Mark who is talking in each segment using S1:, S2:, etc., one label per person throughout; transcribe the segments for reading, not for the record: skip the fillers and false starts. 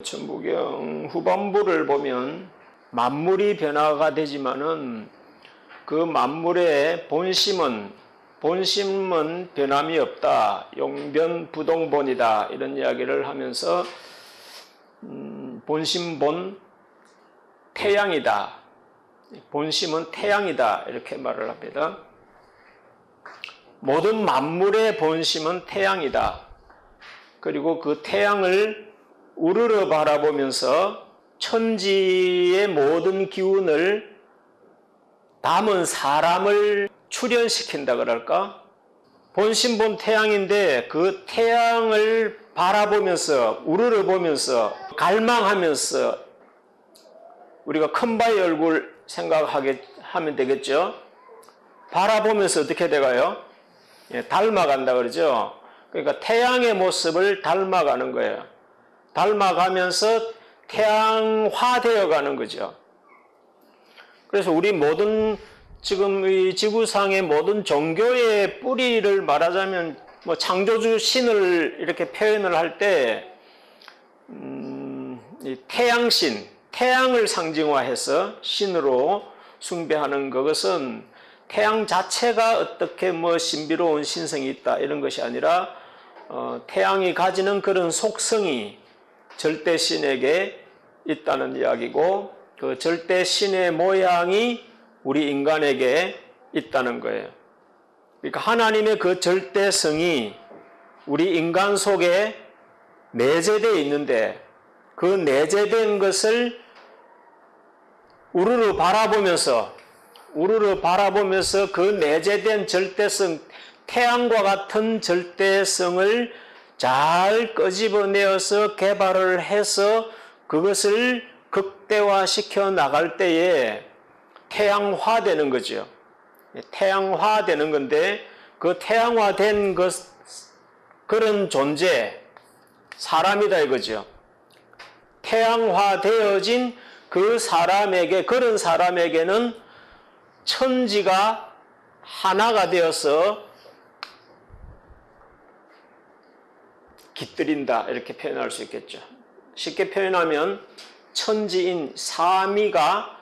S1: 천부경 후반부를 보면 만물이 변화가 되지만은 그 만물의 본심은 변함이 없다. 용변부동본이다. 이런 이야기를 하면서 본심본 태양이다. 본심은 태양이다. 이렇게 말을 합니다. 모든 만물의 본심은 태양이다. 그리고 그 태양을 우러러 바라보면서 천지의 모든 기운을 담은 사람을 출현시킨다 그럴까? 본심본 태양인데 그 태양을 바라보면서 우러러 보면서 갈망하면서 우리가 큰바위 얼굴 생각하게 하면 되겠죠? 바라보면서 어떻게 돼가요? 닮아간다 그러죠? 그러니까 태양의 모습을 닮아가는 거예요. 닮아가면서 태양화되어 가는 거죠. 그래서 우리 모든 지금 이 지구상의 모든 종교의 뿌리를 말하자면 뭐 창조주 신을 이렇게 표현을 할 때 이 태양신, 태양을 상징화해서 신으로 숭배하는 그것은 태양 자체가 어떻게 뭐 신비로운 신성이 있다 이런 것이 아니라 태양이 가지는 그런 속성이 절대신에게 있다는 이야기고 그 절대신의 모양이 우리 인간에게 있다는 거예요. 그러니까 하나님의 그 절대성이 우리 인간 속에 내재되어 있는데 그 내재된 것을 우르르 바라보면서 그 내재된 절대성, 태양과 같은 절대성을 잘 끄집어내어서 개발을 해서 그것을 극대화시켜 나갈 때에 태양화되는 거죠. 태양화되는 건데 그 태양화된 그런 존재, 사람이다 이거죠. 태양화되어진 그 사람에게, 그런 사람에게는 천지가 하나가 되어서 깃들인다 이렇게 표현할 수 있겠죠. 쉽게 표현하면 천지인 삼위가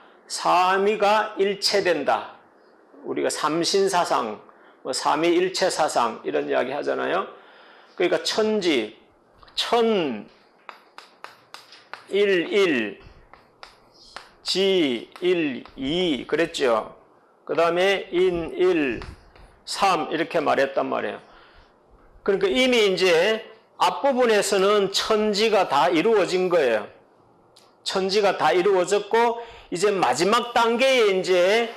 S1: 일체된다. 우리가 삼신사상, 삼위일체사상 이런 이야기 하잖아요. 그러니까 천지, 일, 지, 일, 이 그랬죠. 그 다음에 인, 일, 삼 이렇게 말했단 말이에요. 그러니까 이미 이제 앞부분에서는 천지가 다 이루어진 거예요. 천지가 다 이루어졌고 이제 마지막 단계에 이제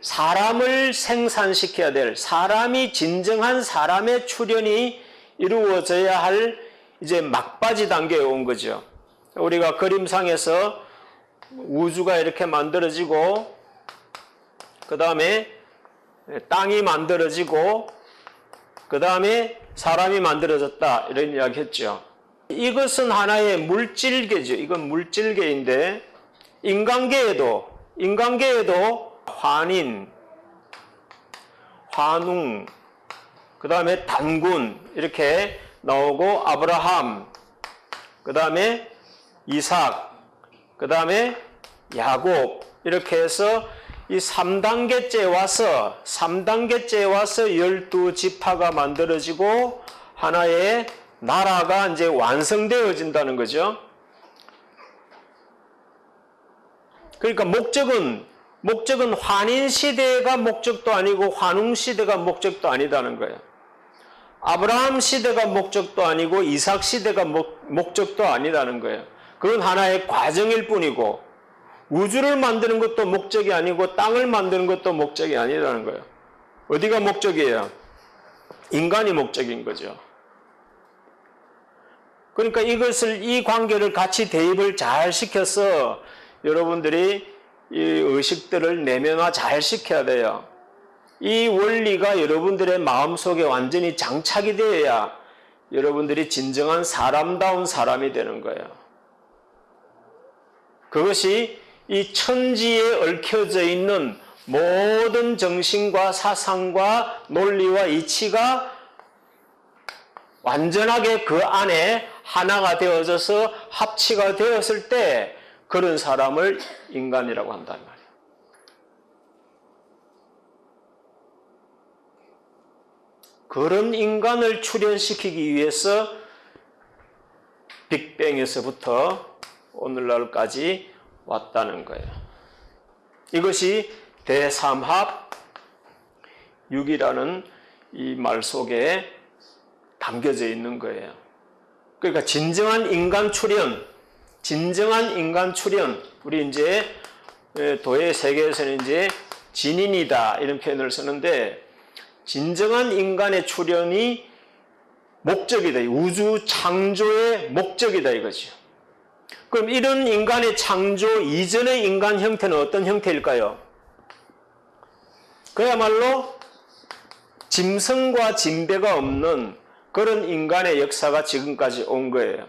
S1: 사람을 생산시켜야 될 사람이 진정한 사람의 출현이 이루어져야 할 이제 막바지 단계에 온 거죠. 우리가 그림상에서 우주가 이렇게 만들어지고 그 다음에 땅이 만들어지고 그 다음에 사람이 만들어졌다 이런 이야기 했죠. 이것은 하나의 물질계죠. 이건 물질계인데 인간계에도 환인, 환웅, 그 다음에 단군 이렇게 나오고 아브라함, 그 다음에 이삭, 그 다음에 야곱 이렇게 해서 이 3단계째 와서 12지파가 만들어지고 하나의 나라가 이제 완성되어진다는 거죠. 그러니까 목적은 환인 시대가 목적도 아니고 환웅 시대가 목적도 아니다는 거예요. 아브라함 시대가 목적도 아니고 이삭 시대가 목적도 아니다는 거예요. 그건 하나의 과정일 뿐이고 우주를 만드는 것도 목적이 아니고 땅을 만드는 것도 목적이 아니라는 거예요. 어디가 목적이에요? 인간이 목적인 거죠. 그러니까 이 관계를 같이 대입을 잘 시켜서 여러분들이 이 의식들을 내면화 잘 시켜야 돼요. 이 원리가 여러분들의 마음속에 완전히 장착이 되어야 여러분들이 진정한 사람다운 사람이 되는 거예요. 그것이 이 천지에 얽혀져 있는 모든 정신과 사상과 논리와 이치가 완전하게 그 안에 하나가 되어져서 합치가 되었을 때 그런 사람을 인간이라고 한단 말이에요. 그런 인간을 출현시키기 위해서 빅뱅에서부터 오늘날까지 왔다는 거예요. 이것이 대삼합 6이라는 이 말 속에 담겨져 있는 거예요. 그러니까 진정한 인간 출현, 우리 이제 도의 세계에서는 이제 진인이다 이런 표현을 쓰는데, 진정한 인간의 출현이 목적이다. 우주 창조의 목적이다 이거죠. 그럼 이런 인간의 창조 이전의 인간 형태는 어떤 형태일까요? 그야말로 짐승과 진배가 없는 그런 인간의 역사가 지금까지 온 거예요.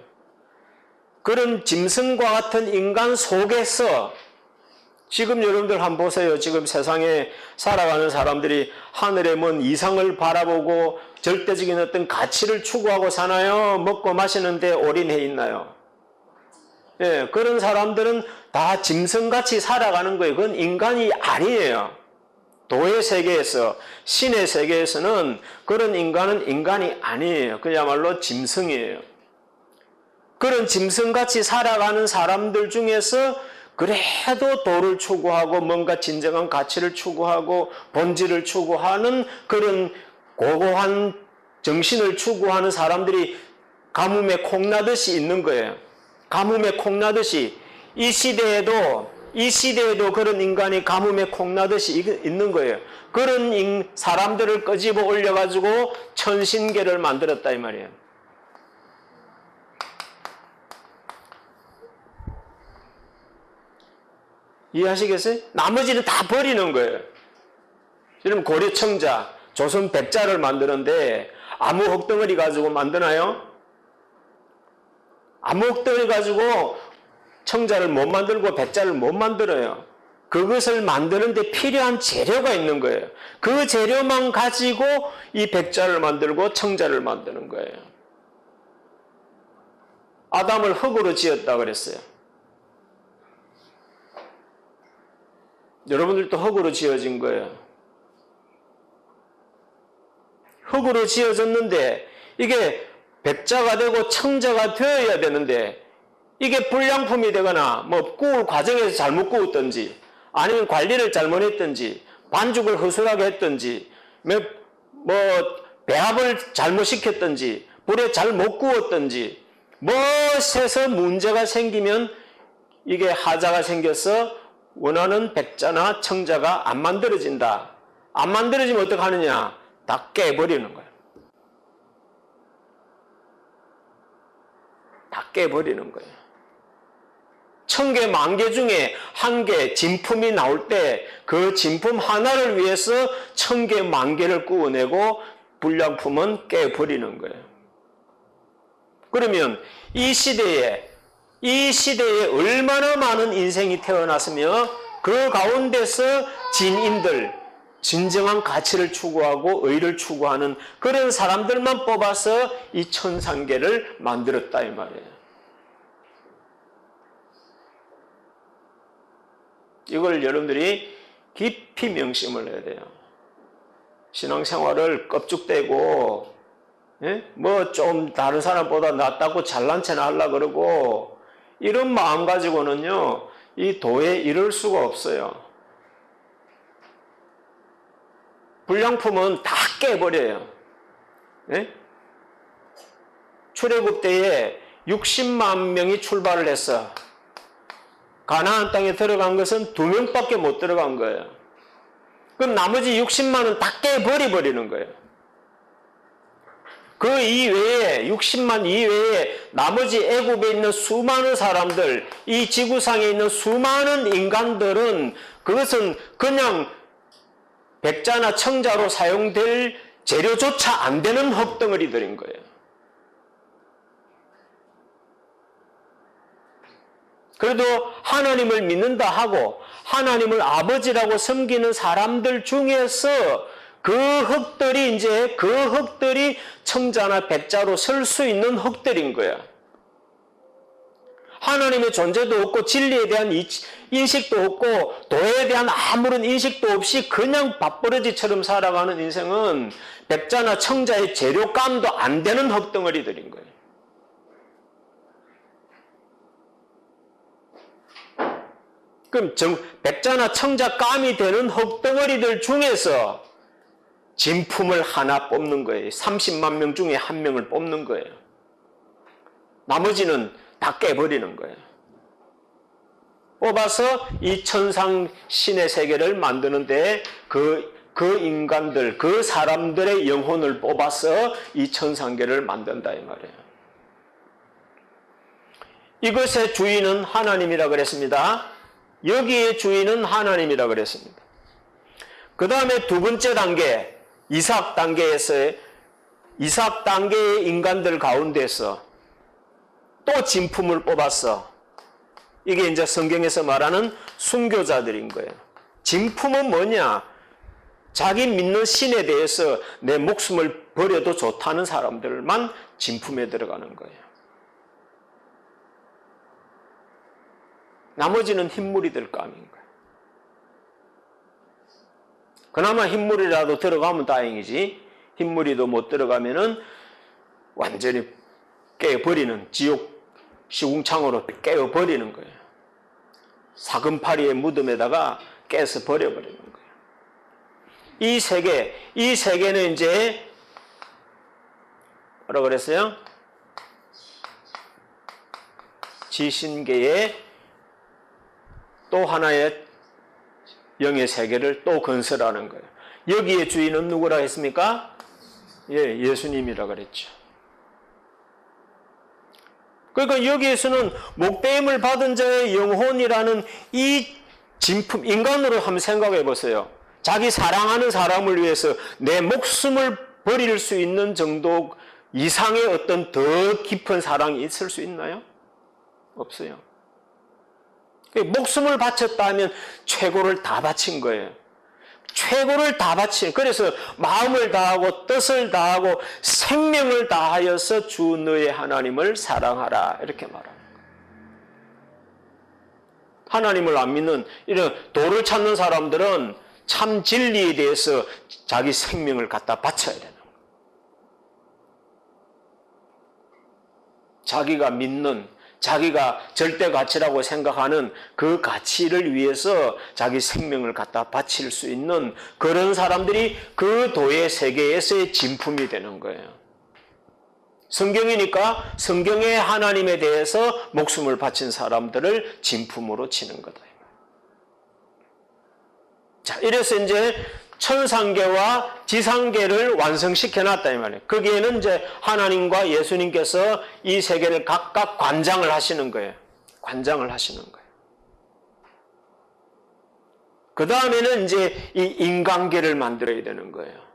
S1: 그런 짐승과 같은 인간 속에서 지금 여러분들 한번 보세요. 지금 세상에 살아가는 사람들이 하늘에 먼 이상을 바라보고 절대적인 어떤 가치를 추구하고 사나요? 먹고 마시는데 올인해 있나요? 예, 그런 사람들은 다 짐승같이 살아가는 거예요. 그건 인간이 아니에요. 도의 세계에서, 신의 세계에서는 그런 인간은 인간이 아니에요. 그야말로 짐승이에요. 그런 짐승같이 살아가는 사람들 중에서 그래도 도를 추구하고 뭔가 진정한 가치를 추구하고 본질을 추구하는 그런 고고한 정신을 추구하는 사람들이 가뭄에 콩나듯이 있는 거예요. 가뭄에 콩나듯이 이 시대에도 그런 인간이 가뭄에 콩나듯이 있는 거예요. 그런 사람들을 끄집어 올려가지고 천신계를 만들었다 이 말이에요. 이해하시겠어요? 나머지는 다 버리는 거예요. 지금 고려청자, 조선 백자를 만드는데 아무 흙덩어리 가지고 만드나요? 아무 흙덩어리 가지고 청자를 못 만들고 백자를 못 만들어요. 그것을 만드는데 필요한 재료가 있는 거예요. 그 재료만 가지고 이 백자를 만들고 청자를 만드는 거예요. 아담을 흙으로 지었다 그랬어요. 여러분들도 흙으로 지어진 거예요. 흙으로 지어졌는데 이게 백자가 되고 청자가 되어야 되는데 이게 불량품이 되거나 뭐 구울 과정에서 잘못 구웠든지 아니면 관리를 잘못했든지 반죽을 허술하게 했든지 뭐 배합을 잘못 시켰든지 불에 잘못 구웠든지 무엇에서 문제가 생기면 이게 하자가 생겨서 원하는 백자나 청자가 안 만들어진다. 안 만들어지면 어떻게 하느냐? 다 깨버리는 거예요. 다 깨버리는 거예요. 1000개, 10,000개 중에 한 개 진품이 나올 때 그 진품 하나를 위해서 1000개, 10,000개를 구워내고 불량품은 깨버리는 거예요. 그러면 이 시대에 얼마나 많은 인생이 태어났으며 그 가운데서 진인들, 진정한 가치를 추구하고 의를 추구하는 그런 사람들만 뽑아서 이 천상계를 만들었다 이 말이에요. 이걸 여러분들이 깊이 명심을 해야 돼요. 신앙생활을 껍죽대고 뭐 좀 다른 사람보다 낫다고 잘난 체나 하려고 그러고 이런 마음 가지고는요 이 도에 이를 수가 없어요. 불량품은 다 깨버려요. 출애굽 때에 60만 명이 출발을 했어. 가나안 땅에 들어간 것은 2명밖에 못 들어간 거예요. 그럼 나머지 60만은 다 깨버리는 거예요. 그 이외에 60만 이외에 나머지 애굽에 있는 수많은 사람들, 이 지구상에 있는 수많은 인간들은 그것은 그냥 백자나 청자로 사용될 재료조차 안 되는 흙덩어리들인 거예요. 그래도 하나님을 믿는다 하고 하나님을 아버지라고 섬기는 사람들 중에서 그 흙들이 청자나 백자로 설 수 있는 흙들인 거야. 하나님의 존재도 없고 진리에 대한 인식도 없고 도에 대한 아무런 인식도 없이 그냥 밥버러지처럼 살아가는 인생은 백자나 청자의 재료감도 안 되는 흙덩어리들인 거예요. 그럼 백자나 청자 감이 되는 흙덩어리들 중에서 진품을 하나 뽑는 거예요. 30만 명 중에 한 명을 뽑는 거예요. 나머지는 다 깨버리는 거예요. 뽑아서 이 천상 신의 세계를 만드는데 그 인간들, 그 사람들의 영혼을 뽑아서 이 천상계를 만든다 이 말이에요. 이것의 주인은 하나님이라 그랬습니다. 여기의 주인은 하나님이라 그랬습니다. 그 다음에 두 번째 단계, 이삭 단계에서의 이삭 단계의 인간들 가운데서 또 진품을 뽑았어. 이게 이제 성경에서 말하는 순교자들인 거예요. 진품은 뭐냐? 자기 믿는 신에 대해서 내 목숨을 버려도 좋다는 사람들만 진품에 들어가는 거예요. 나머지는 흰물이들 감인 거예요. 그나마 흰물이라도 들어가면 다행이지, 흰물이도 못 들어가면은 완전히 깨버리는, 지옥 시궁창으로 깨어버리는 거예요. 사금파리의 무덤에다가 깨서 버려버리는 거예요. 이 세계는 이제 뭐라고 그랬어요? 지신계의 또 하나의 영의 세계를 또 건설하는 거예요. 여기에 주인은 누구라 했습니까? 예수님이라 그랬죠. 그러니까 여기에서는 목배임을 받은 자의 영혼이라는 이 진품, 인간으로 한번 생각해 보세요. 자기 사랑하는 사람을 위해서 내 목숨을 버릴 수 있는 정도 이상의 어떤 더 깊은 사랑이 있을 수 있나요? 없어요. 목숨을 바쳤다 하면 최고를 다 바친 거예요. 최고를 다 바친, 그래서 마음을 다하고 뜻을 다하고 생명을 다하여서 주 너의 하나님을 사랑하라 이렇게 말합니다. 하나님을 안 믿는 이런 도를 찾는 사람들은 참 진리에 대해서 자기 생명을 갖다 바쳐야 되는 거예요. 자기가 믿는, 자기가 절대 가치라고 생각하는 그 가치를 위해서 자기 생명을 갖다 바칠 수 있는 그런 사람들이 그 도의 세계에서의 진품이 되는 거예요. 성경이니까 성경의 하나님에 대해서 목숨을 바친 사람들을 진품으로 치는 거다. 자, 이래서 이제 천상계와 지상계를 완성시켜 놨다 이 말이에요. 거기에는 이제 하나님과 예수님께서 이 세계를 각각 관장을 하시는 거예요. 관장을 하시는 거예요. 그 다음에는 이제 이 인간계를 만들어야 되는 거예요.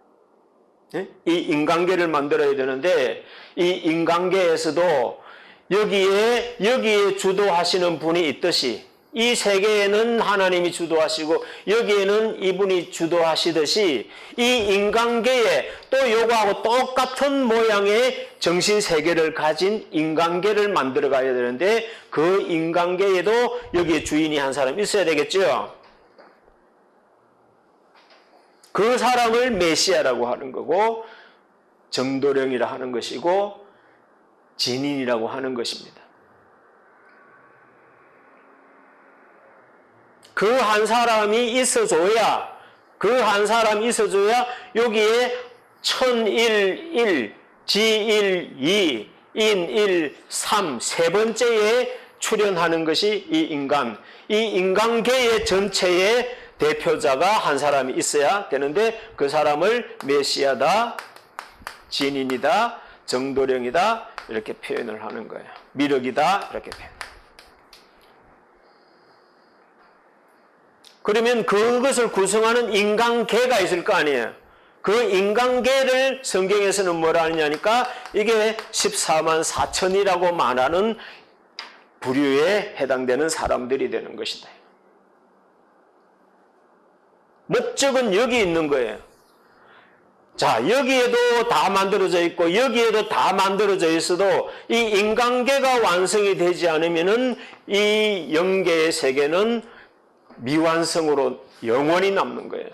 S1: 이 인간계를 만들어야 되는데 이 인간계에서도 여기에 주도하시는 분이 있듯이 이 세계에는 하나님이 주도하시고 여기에는 이분이 주도하시듯이 이 인간계에 또 요거하고 똑같은 모양의 정신세계를 가진 인간계를 만들어 가야 되는데 그 인간계에도 여기에 주인이 한 사람 있어야 되겠죠. 그 사람을 메시아라고 하는 거고 정도령이라 하는 것이고 진인이라고 하는 것입니다. 그 한 사람이 있어줘야 여기에 천일, 지일, 이, 인일, 삼, 세 번째에 출현하는 것이 이 인간계의 전체의 대표자가 한 사람이 있어야 되는데 그 사람을 메시아다, 진인이다, 정도령이다 이렇게 표현을 하는 거예요. 미륵이다 이렇게 표현. 그러면 그것을 구성하는 인간계가 있을 거 아니에요. 그 인간계를 성경에서는 뭐라 하느냐니까 이게 14만 4천이라고 말하는 부류에 해당되는 사람들이 되는 것이다. 목적은 여기 있는 거예요. 자, 여기에도 다 만들어져 있고 여기에도 다 만들어져 있어도 이 인간계가 완성이 되지 않으면은 이 영계의 세계는 미완성으로 영원히 남는 거예요.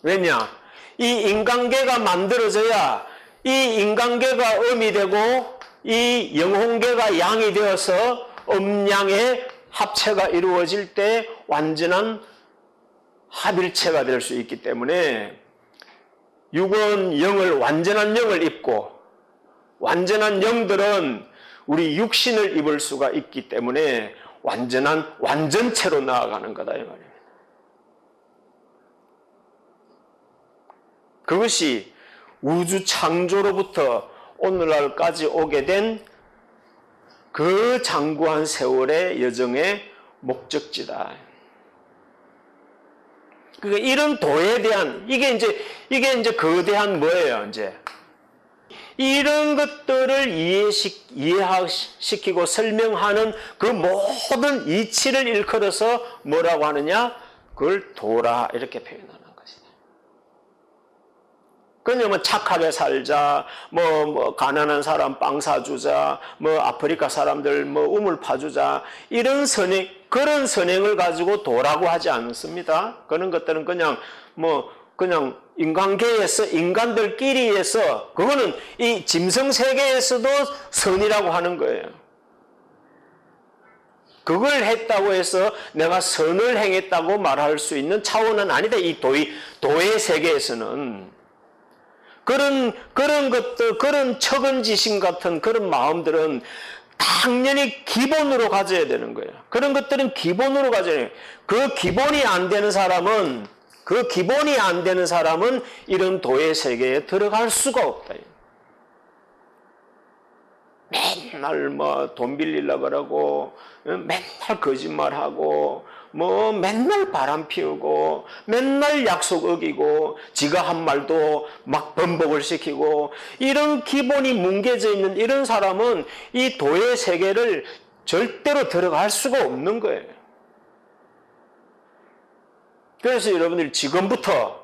S1: 왜냐? 이 인간계가 만들어져야 이 인간계가 음이 되고 이 영혼계가 양이 되어서 음양의 합체가 이루어질 때 완전한 합일체가 될 수 있기 때문에 육은 영을 완전한 영을 입고 완전한 영들은 우리 육신을 입을 수가 있기 때문에 완전한 완전체로 나아가는 거다 이 말입니다. 그것이 우주 창조로부터 오늘날까지 오게 된 그 장구한 세월의 여정의 목적지다. 그러니까 이런 도에 대한 이게 이제 거대한 뭐예요, 이제 이런 것들을 이해시키고 설명하는 그 모든 이치를 일컬어서 뭐라고 하느냐? 그걸 도라 이렇게 표현하는 것이다. 그냥 뭐 착하게 살자, 뭐 가난한 사람 빵 사주자, 뭐 아프리카 사람들 뭐 우물 파주자 이런 선행 그런 선행을 가지고 도라고 하지 않습니다. 그런 것들은 그냥 인간계에서 인간들끼리에서 그거는 이 짐승 세계에서도 선이라고 하는 거예요. 그걸 했다고 해서 내가 선을 행했다고 말할 수 있는 차원은 아니다. 이 도의 세계에서는 그런 것들, 그런 척은지심 같은 그런 마음들은 당연히 기본으로 가져야 되는 거예요. 그런 것들은 기본으로 가져야 돼요. 그 기본이 안 되는 사람은 이런 도의 세계에 들어갈 수가 없다. 맨날 뭐 돈 빌리려고 그러고, 맨날 거짓말하고, 뭐 맨날 바람 피우고, 맨날 약속 어기고, 지가 한 말도 막 번복을 시키고, 이런 기본이 뭉개져 있는 이런 사람은 이 도의 세계를 절대로 들어갈 수가 없는 거예요. 그래서 여러분들이 지금부터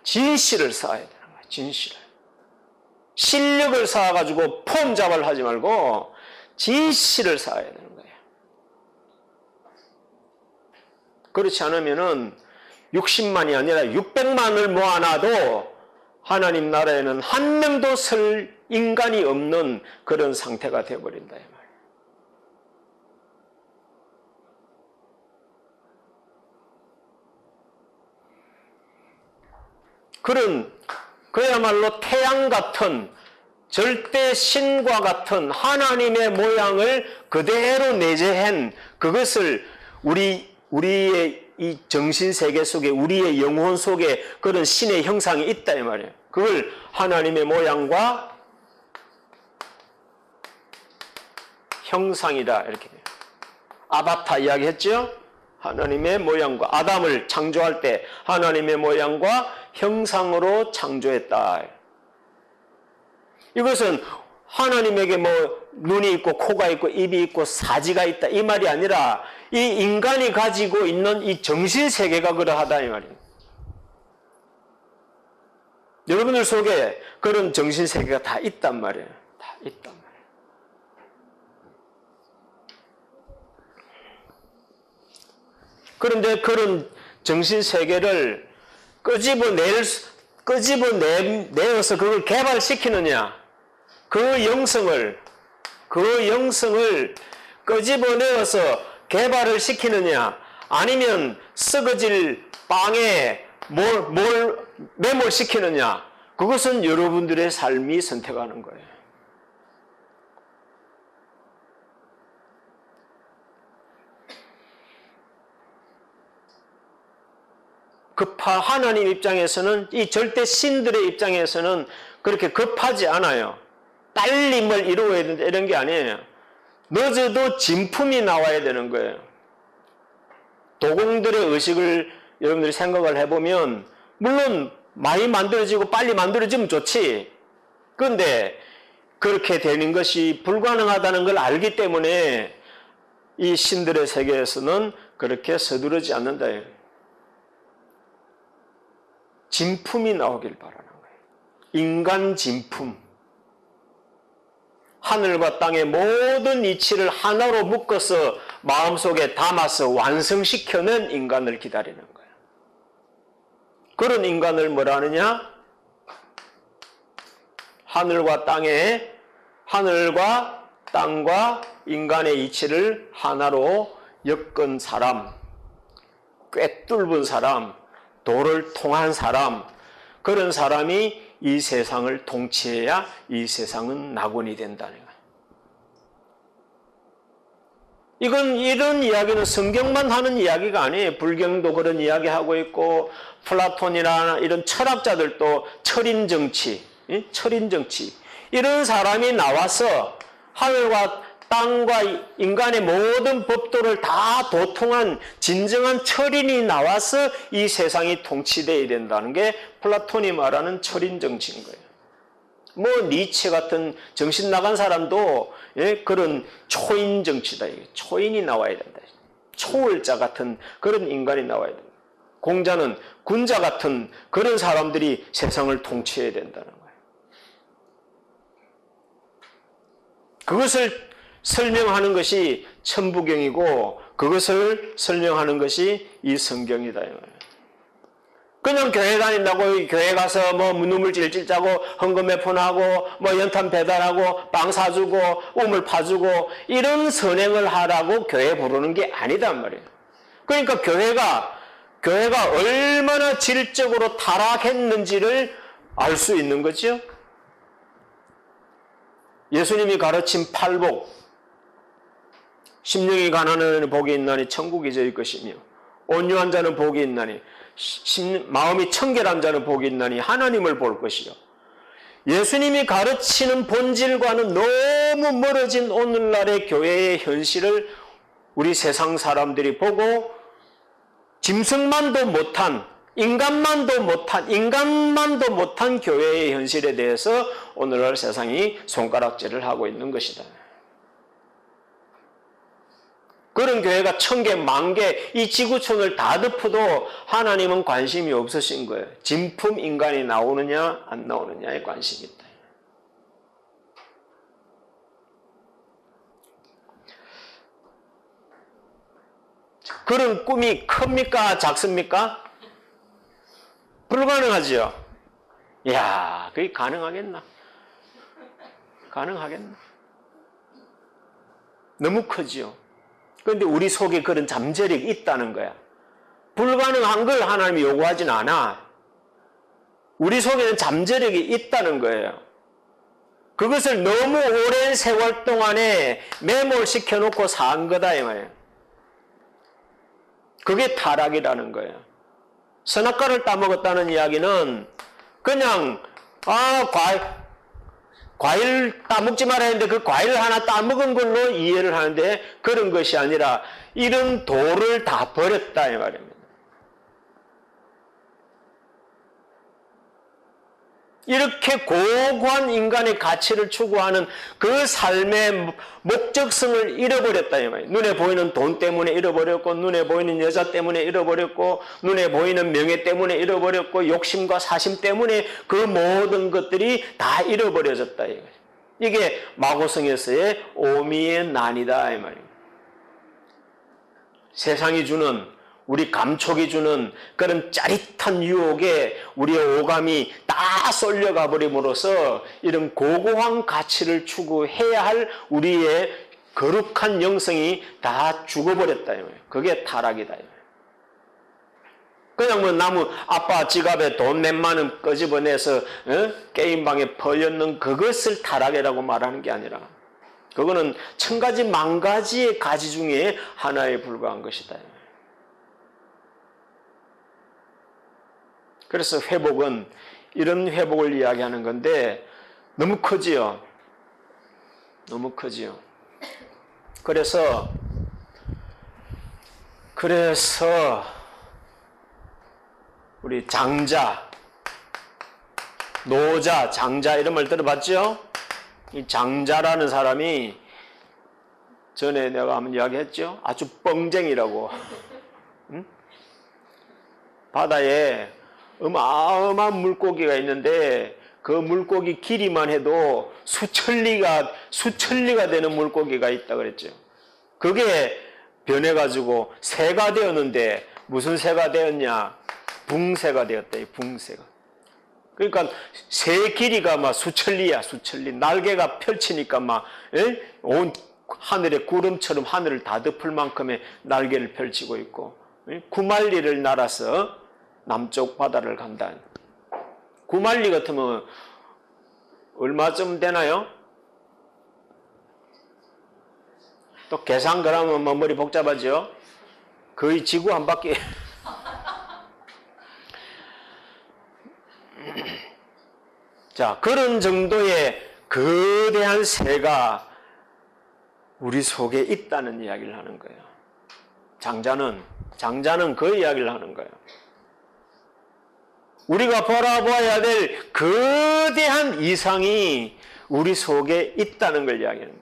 S1: 진실을 쌓아야 되는 거예요. 진실을. 실력을 쌓아가지고 폼잡을 하지 말고 진실을 쌓아야 되는 거예요. 그렇지 않으면은 60만이 아니라 600만을 모아놔도 하나님 나라에는 한 명도 설 인간이 없는 그런 상태가 되어버린다. 이 말이에요. 그야말로 태양 같은 절대 신과 같은 하나님의 모양을 그대로 내재한 그것을 우리의 이 정신세계 속에 우리의 영혼 속에 그런 신의 형상이 있다 이 말이에요. 그걸 하나님의 모양과 형상이다 이렇게 돼요. 아바타 이야기했죠? 하나님의 모양과 아담을 창조할 때 하나님의 모양과 형상으로 창조했다. 이것은 하나님에게 뭐 눈이 있고 코가 있고 입이 있고 사지가 있다 이 말이 아니라 이 인간이 가지고 있는 이 정신세계가 그러하다 이 말이에요. 여러분들 속에 그런 정신세계가 다 있단 말이에요. 다 있단 말이에요. 그런데 그런 정신세계를 끄집어내어서 그걸 개발시키느냐, 그 영성을 끄집어내어서 개발을 시키느냐, 아니면 썩어질 빵에 뭘 매몰시키느냐, 그것은 여러분들의 삶이 선택하는 거예요. 하나님 입장에서는 이 절대 신들의 입장에서는 그렇게 급하지 않아요. 빨리 뭘 이루어야 된다 이런 게 아니에요. 늦어도 진품이 나와야 되는 거예요. 도공들의 의식을 여러분들이 생각을 해보면 물론 많이 만들어지고 빨리 만들어지면 좋지. 그런데 그렇게 되는 것이 불가능하다는 걸 알기 때문에 이 신들의 세계에서는 그렇게 서두르지 않는다. 진품이 나오길 바라는 거예요. 인간 진품. 하늘과 땅의 모든 이치를 하나로 묶어서 마음속에 담아서 완성시켜낸 인간을 기다리는 거예요. 그런 인간을 뭐라 하느냐? 하늘과 땅과 인간의 이치를 하나로 엮은 사람, 꿰뚫은 사람, 도를 통한 사람, 그런 사람이 이 세상을 통치해야 이 세상은 낙원이 된다는 거예요. 이런 이야기는 성경만 하는 이야기가 아니에요. 불경도 그런 이야기하고 있고, 플라톤이나 이런 철학자들도 철인정치, 이런 사람이 나와서 하늘과 땅과 인간의 모든 법도를 다 도통한 진정한 철인이 나와서 이 세상이 통치되어야 된다는 게 플라톤이 말하는 철인정치인 거예요. 뭐 니체 같은 정신 나간 사람도 그런 초인정치다. 초인이 나와야 된다. 초월자 같은 그런 인간이 나와야 된다. 공자는 군자 같은 그런 사람들이 세상을 통치해야 된다는 거예요. 그것을 설명하는 것이 천부경이고 그것을 설명하는 것이 이 성경이다. 그냥 교회 다닌다고 교회 가서 뭐 눈물 찔찔 짜고 헌금 매폰하고 뭐 연탄 배달하고 빵 사주고 우물 파주고 이런 선행을 하라고 교회 부르는 게 아니단 말이에요. 그러니까 교회가 얼마나 질적으로 타락했는지를 알 수 있는 거죠. 예수님이 가르친 팔복, 심령이 가난한 복이 있나니 천국이 저희 것이며 온유한 자는 복이 있나니 마음이 청결한 자는 복이 있나니 하나님을 볼 것이요. 예수님이 가르치는 본질과는 너무 멀어진 오늘날의 교회의 현실을 우리 세상 사람들이 보고 짐승만도 못한 인간만도 못한 교회의 현실에 대해서 오늘날 세상이 손가락질을 하고 있는 것이다. 그런 교회가 1000개, 10,000개, 이 지구촌을 다 덮어도 하나님은 관심이 없으신 거예요. 진품 인간이 나오느냐 안 나오느냐에 관심이 있다. 그런 꿈이 큽니까? 작습니까? 불가능하죠. 이야, 그게 가능하겠나? 너무 크죠. 그런데 우리 속에 그런 잠재력이 있다는 거야. 불가능한 걸 하나님이 요구하진 않아. 우리 속에는 잠재력이 있다는 거예요. 그것을 너무 오랜 세월 동안에 매몰시켜 놓고 산 거다 이 말이에요. 그게 타락이라는 거예요. 선악과를 따먹었다는 이야기는 그냥 과일 따먹지 말아야 하는데 그 과일 하나 따먹은 걸로 이해를 하는데 그런 것이 아니라 이런 도를 다 버렸다 이 말입니다. 이렇게 고고한 인간의 가치를 추구하는 그 삶의 목적성을 잃어버렸다 이 말이에요. 눈에 보이는 돈 때문에 잃어버렸고 눈에 보이는 여자 때문에 잃어버렸고 눈에 보이는 명예 때문에 잃어버렸고 욕심과 사심 때문에 그 모든 것들이 다 잃어버려졌다 이거예요. 이게 마고성에서의 오미의 난이다 이 말이에요. 세상이 주는 우리 감촉이 주는 그런 짜릿한 유혹에 우리의 오감이 다 쏠려가 버림으로써 이런 고고한 가치를 추구해야 할 우리의 거룩한 영성이 다 죽어버렸다. 그게 타락이다. 그냥 뭐 나무 아빠 지갑에 돈 몇만 원 끄집어내서 게임방에 퍼였는 그것을 타락이라고 말하는 게 아니라 그거는 1000가지 만가지의 가지 중에 하나에 불과한 것이다. 그래서 회복은 이런 회복을 이야기하는 건데 너무 크지요. 너무 크지요. 그래서 우리 장자, 노자, 장자 이런 말 들어봤죠? 이 장자라는 사람이 전에 내가 한번 이야기했죠? 아주 뻥쟁이라고. 응? 바다에 어마어마한 물고기가 있는데 그 물고기 길이만 해도 수천리가 되는 물고기가 있다 그랬죠. 그게 변해가지고 새가 되었는데 무슨 새가 되었냐? 붕새가 되었다. 이 붕새가. 그러니까 새 길이가 막 수천리야, 수천리. 날개가 펼치니까 막 온 하늘의 구름처럼 하늘을 다 덮을 만큼의 날개를 펼치고 있고, 9만리를 날아서 남쪽 바다를 간다. 9만리 같으면 얼마쯤 되나요? 또 계산 그러면 뭐 머리 복잡하죠? 거의 지구 한 바퀴. 자, 그런 정도의 거대한 새가 우리 속에 있다는 이야기를 하는 거예요. 장자는 그 이야기를 하는 거예요. 우리가 바라봐야 될 거대한 이상이 우리 속에 있다는 걸 이야기하는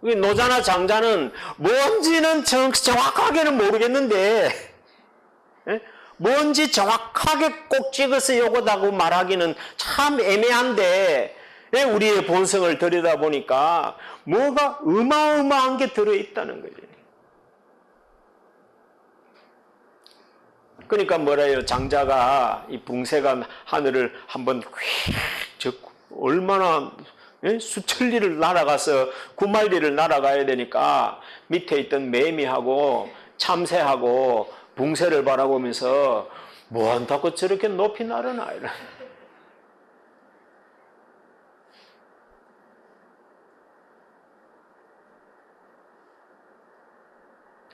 S1: 거예요. 노자나 장자는 뭔지는 정확하게는 모르겠는데, 뭔지 정확하게 꼭 찍어서 요거다고 말하기는 참 애매한데, 우리의 본성을 들여다보니까 뭐가 어마어마한 게 들어있다는 거예요. 그러니까 뭐래요? 장자가 이 붕새가 하늘을 한번 얼마나 수천리를 날아가서 9만리를 날아가야 되니까 밑에 있던 매미하고 참새하고 붕새를 바라보면서 뭐 한다고 저렇게 높이 날아나 이런.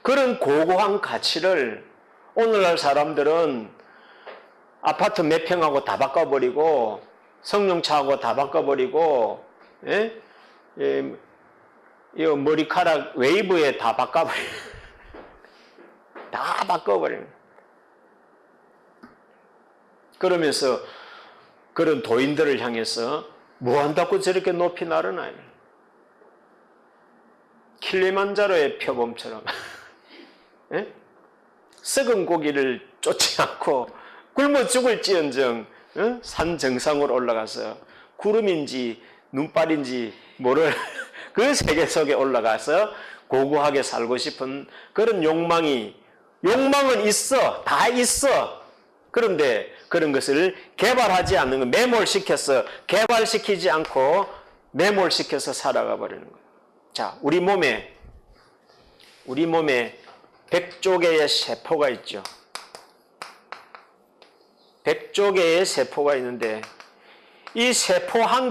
S1: 그런 고고한 가치를 오늘날 사람들은 아파트 몇 평하고 다 바꿔버리고 성룡차하고 다 바꿔버리고 이 머리카락 웨이브에 다 바꿔버리고 다 바꿔버리는 그러면서 그런 도인들을 향해서 뭐 한다고 저렇게 높이 날아나요? 킬리만자로의 표범처럼 썩은 고기를 쫓지 않고 굶어 죽을지언정 산 정상으로 올라가서 구름인지 눈발인지 모를 그 세계 속에 올라가서 고고하게 살고 싶은 그런 욕망은 있어. 다 있어. 그런데 그런 것을 개발하지 않는 거, 매몰시켜서 개발시키지 않고 매몰시켜서 살아가 버리는 거예요. 자, 우리 몸에 100조 개의 세포가 있죠. 100조 개의 세포가 있는데 이 세포 한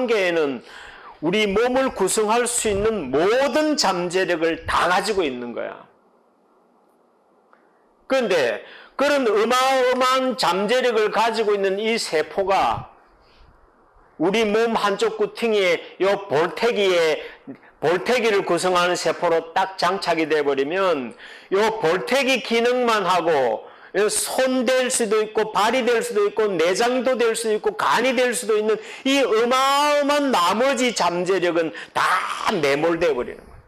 S1: 개에는 우리 몸을 구성할 수 있는 모든 잠재력을 다 가지고 있는 거야. 그런데 그런 어마어마한 잠재력을 가지고 있는 이 세포가 우리 몸 한쪽 구퉁이에 이 볼태기를 구성하는 세포로 딱 장착이 되어버리면 이 볼태기 기능만 하고 손 될 수도 있고 발이 될 수도 있고 내장도 될 수도 있고 간이 될 수도 있는 이 어마어마한 나머지 잠재력은 다 매몰되어 버리는 거예요.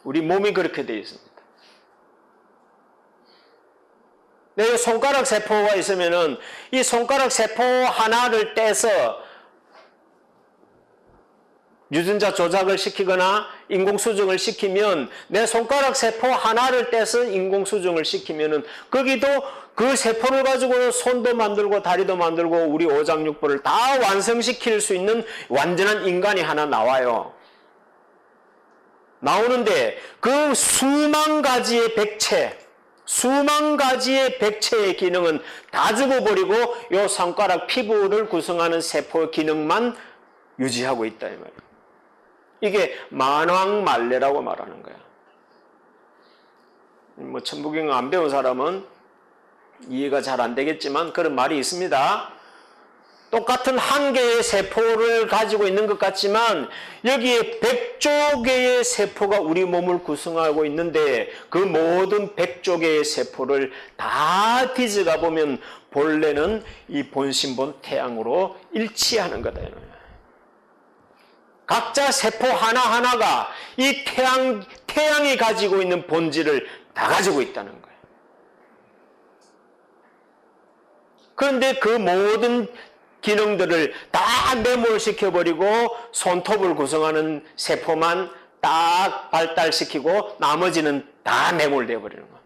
S1: 우리 몸이 그렇게 되어 있습니다. 내 손가락 세포가 있으면은 이 손가락 세포 하나를 떼서 유전자 조작을 시키거나 인공수정을 시키면 내 손가락 세포 하나를 떼서 인공수정을 시키면은 거기도 그 세포를 가지고 손도 만들고 다리도 만들고 우리 오장육부를 다 완성시킬 수 있는 완전한 인간이 하나 나와요. 나오는데 그 수만 가지의 백체의 기능은 다 죽어버리고 이 손가락 피부를 구성하는 세포의 기능만 유지하고 있다 이 말이에요. 이게 만왕말래라고 말하는 거야. 뭐 천부경 안 배운 사람은 이해가 잘 안 되겠지만 그런 말이 있습니다. 똑같은 한 개의 세포를 가지고 있는 것 같지만 여기에 100조 개의 세포가 우리 몸을 구성하고 있는데 그 모든 100조 개의 세포를 다 뒤져가 보면 본래는 이 본신본 태양으로 일치하는 거다. 각자 세포 하나하나가 이 태양이 가지고 있는 본질을 다 가지고 있다는 거예요. 그런데 그 모든 기능들을 다 매몰시켜버리고 손톱을 구성하는 세포만 딱 발달시키고 나머지는 다 매몰되어 버리는 거예요.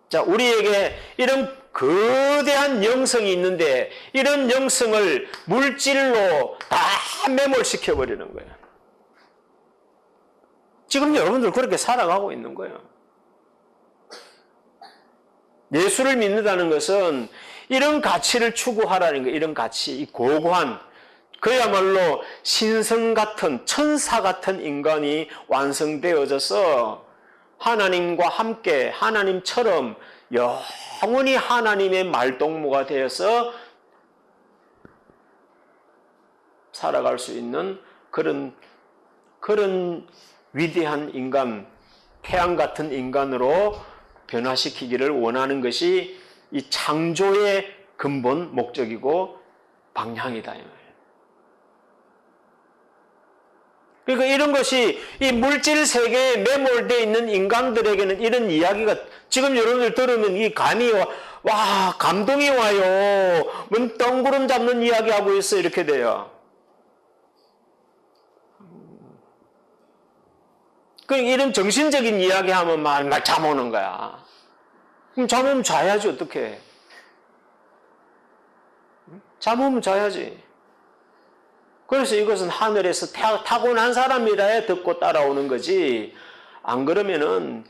S1: 자, 우리에게 이런 거대한 영성이 있는데 이런 영성을 물질로 다 매몰시켜 버리는 거예요. 지금 여러분들 그렇게 살아가고 있는 거예요. 예수를 믿는다는 것은 이런 가치를 추구하라는 거예요. 이런 가치, 이 고고한, 그야말로 신성 같은, 천사 같은 인간이 완성되어져서 하나님과 함께 하나님처럼 영원히 하나님의 말동무가 되어서 살아갈 수 있는 그런 위대한 인간, 태양 같은 인간으로 변화시키기를 원하는 것이 이 창조의 근본 목적이고 방향이다. 그러니까 이런 것이 이 물질 세계에 매몰되어 있는 인간들에게는 이런 이야기가 지금 여러분들 들으면 이 감이 와 감동이 와요. 뭔 덩구름 잡는 이야기 하고 있어 이렇게 돼요. 이런 정신적인 이야기 하면 막 잠 오는 거야. 그럼 잠 오면 자야지 어떡해. 잠 오면 자야지. 그래서 이것은 하늘에서 타고난 사람이라야 듣고 따라오는 거지. 안 그러면은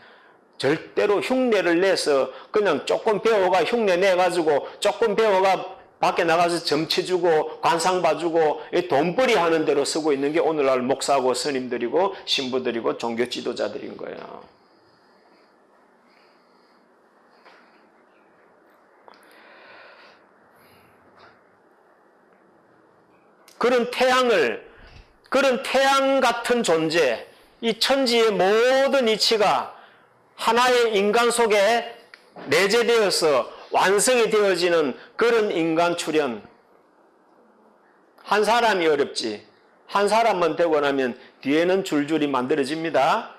S1: 절대로 흉내를 내서 그냥 조금 배워가 흉내 내가지고 조금 배워가 밖에 나가서 점치주고 관상 봐주고 돈벌이 하는 대로 쓰고 있는 게 오늘날 목사고 스님들이고 신부들이고 종교 지도자들인 거예요. 그런 태양 같은 존재, 이 천지의 모든 이치가 하나의 인간 속에 내재되어서 완성이 되어지는 그런 인간 출현. 한 사람이 어렵지. 한 사람만 되고 나면 뒤에는 줄줄이 만들어집니다.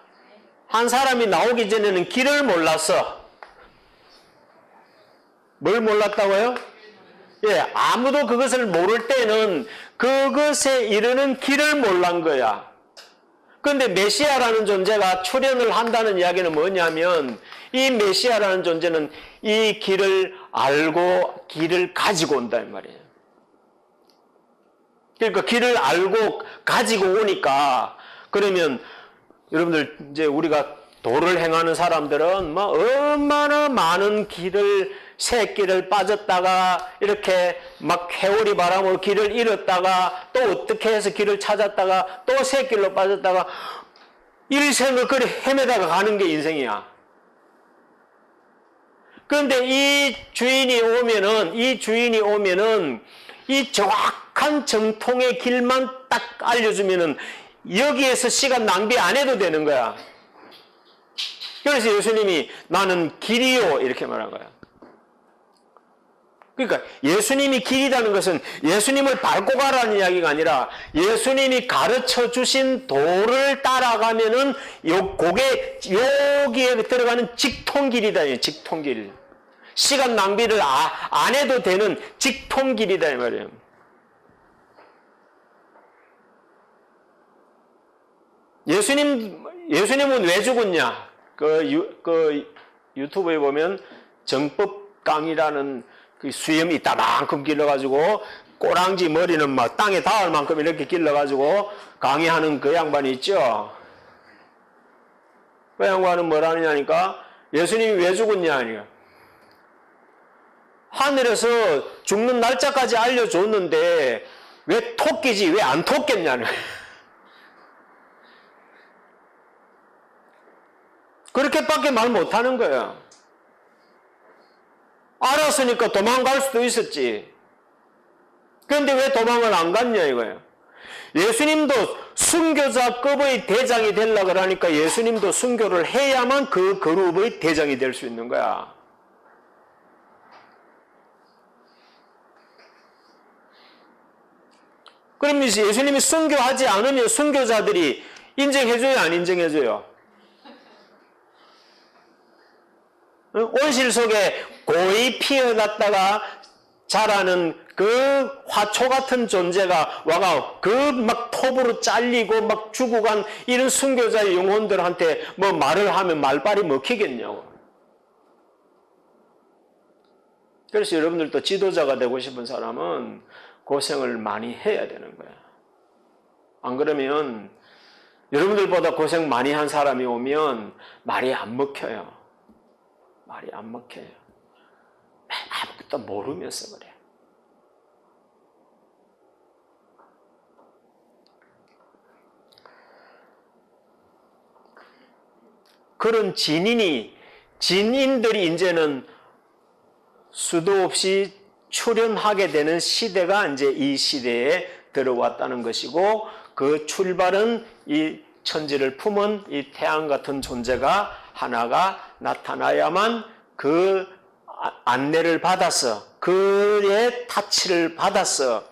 S1: 한 사람이 나오기 전에는 길을 몰랐어. 뭘 몰랐다고요? 예, 아무도 그것을 모를 때는 그것에 이르는 길을 몰란 거야. 그런데 메시아라는 존재가 출현을 한다는 이야기는 뭐냐면 이 메시아라는 존재는 이 길을 알고 길을 가지고 온다는 말이에요. 그러니까 길을 알고 가지고 오니까 그러면 여러분들 이제 우리가 도를 행하는 사람들은 뭐 얼마나 많은 새길을 빠졌다가 이렇게 막 회오리 바람으로 길을 잃었다가 또 어떻게 해서 길을 찾았다가 또 새길로 빠졌다가 일생을 그래 헤매다가 가는 게 인생이야. 그런데 이 주인이 오면은 이 정확한 정통의 길만 딱 알려주면은 여기에서 시간 낭비 안 해도 되는 거야. 그래서 예수님이 나는 길이요 이렇게 말한 거야. 그러니까 예수님이 길이라는 것은 예수님을 밟고 가라는 이야기가 아니라 예수님이 가르쳐 주신 도를 따라가면은 여기에 들어가는 직통길이다. 직통길. 시간 낭비를 안 해도 되는 직통길이다 이 말이에요. 예수님은 왜 죽었냐? 유튜브에 보면 정법강이라는 그 수염이 이따만큼 길러가지고 꼬랑지 머리는 막 땅에 닿을 만큼 이렇게 길러가지고 강의하는 그 양반이 있죠. 그 양반은 뭐라느냐니까 예수님이 왜 죽었냐. 하늘에서 죽는 날짜까지 알려줬는데 왜 토끼지 왜 안 토겠냐는 그렇게밖에 말 못하는 거예요. 알았으니까 도망갈 수도 있었지. 그런데 왜 도망을 안 갔냐 이거예요. 예수님도 순교자급의 대장이 되려고 하니까 예수님도 순교를 해야만 그 그룹의 대장이 될 수 있는 거야. 그럼 예수님이 순교하지 않으면 순교자들이 인정해줘요 안 인정해줘요? 온실 속에 고이 피어났다가 자라는 그 화초 같은 존재가 와가 그 막 톱으로 잘리고 막 죽어간 이런 순교자의 영혼들한테 뭐 말을 하면 말빨이 먹히겠냐고. 그래서 여러분들도 지도자가 되고 싶은 사람은 고생을 많이 해야 되는 거야. 안 그러면 여러분들보다 고생 많이 한 사람이 오면 말이 안 먹혀요. 말이 안 먹혀요. 아무것도 모르면서 그래. 그런 진인들이 이제는 수도 없이 출현하게 되는 시대가 이제 이 시대에 들어왔다는 것이고, 그 출발은 이 천지를 품은 이 태양 같은 존재가 하나가 나타나야만 그 안내를 받아서, 그의 타치를 받아서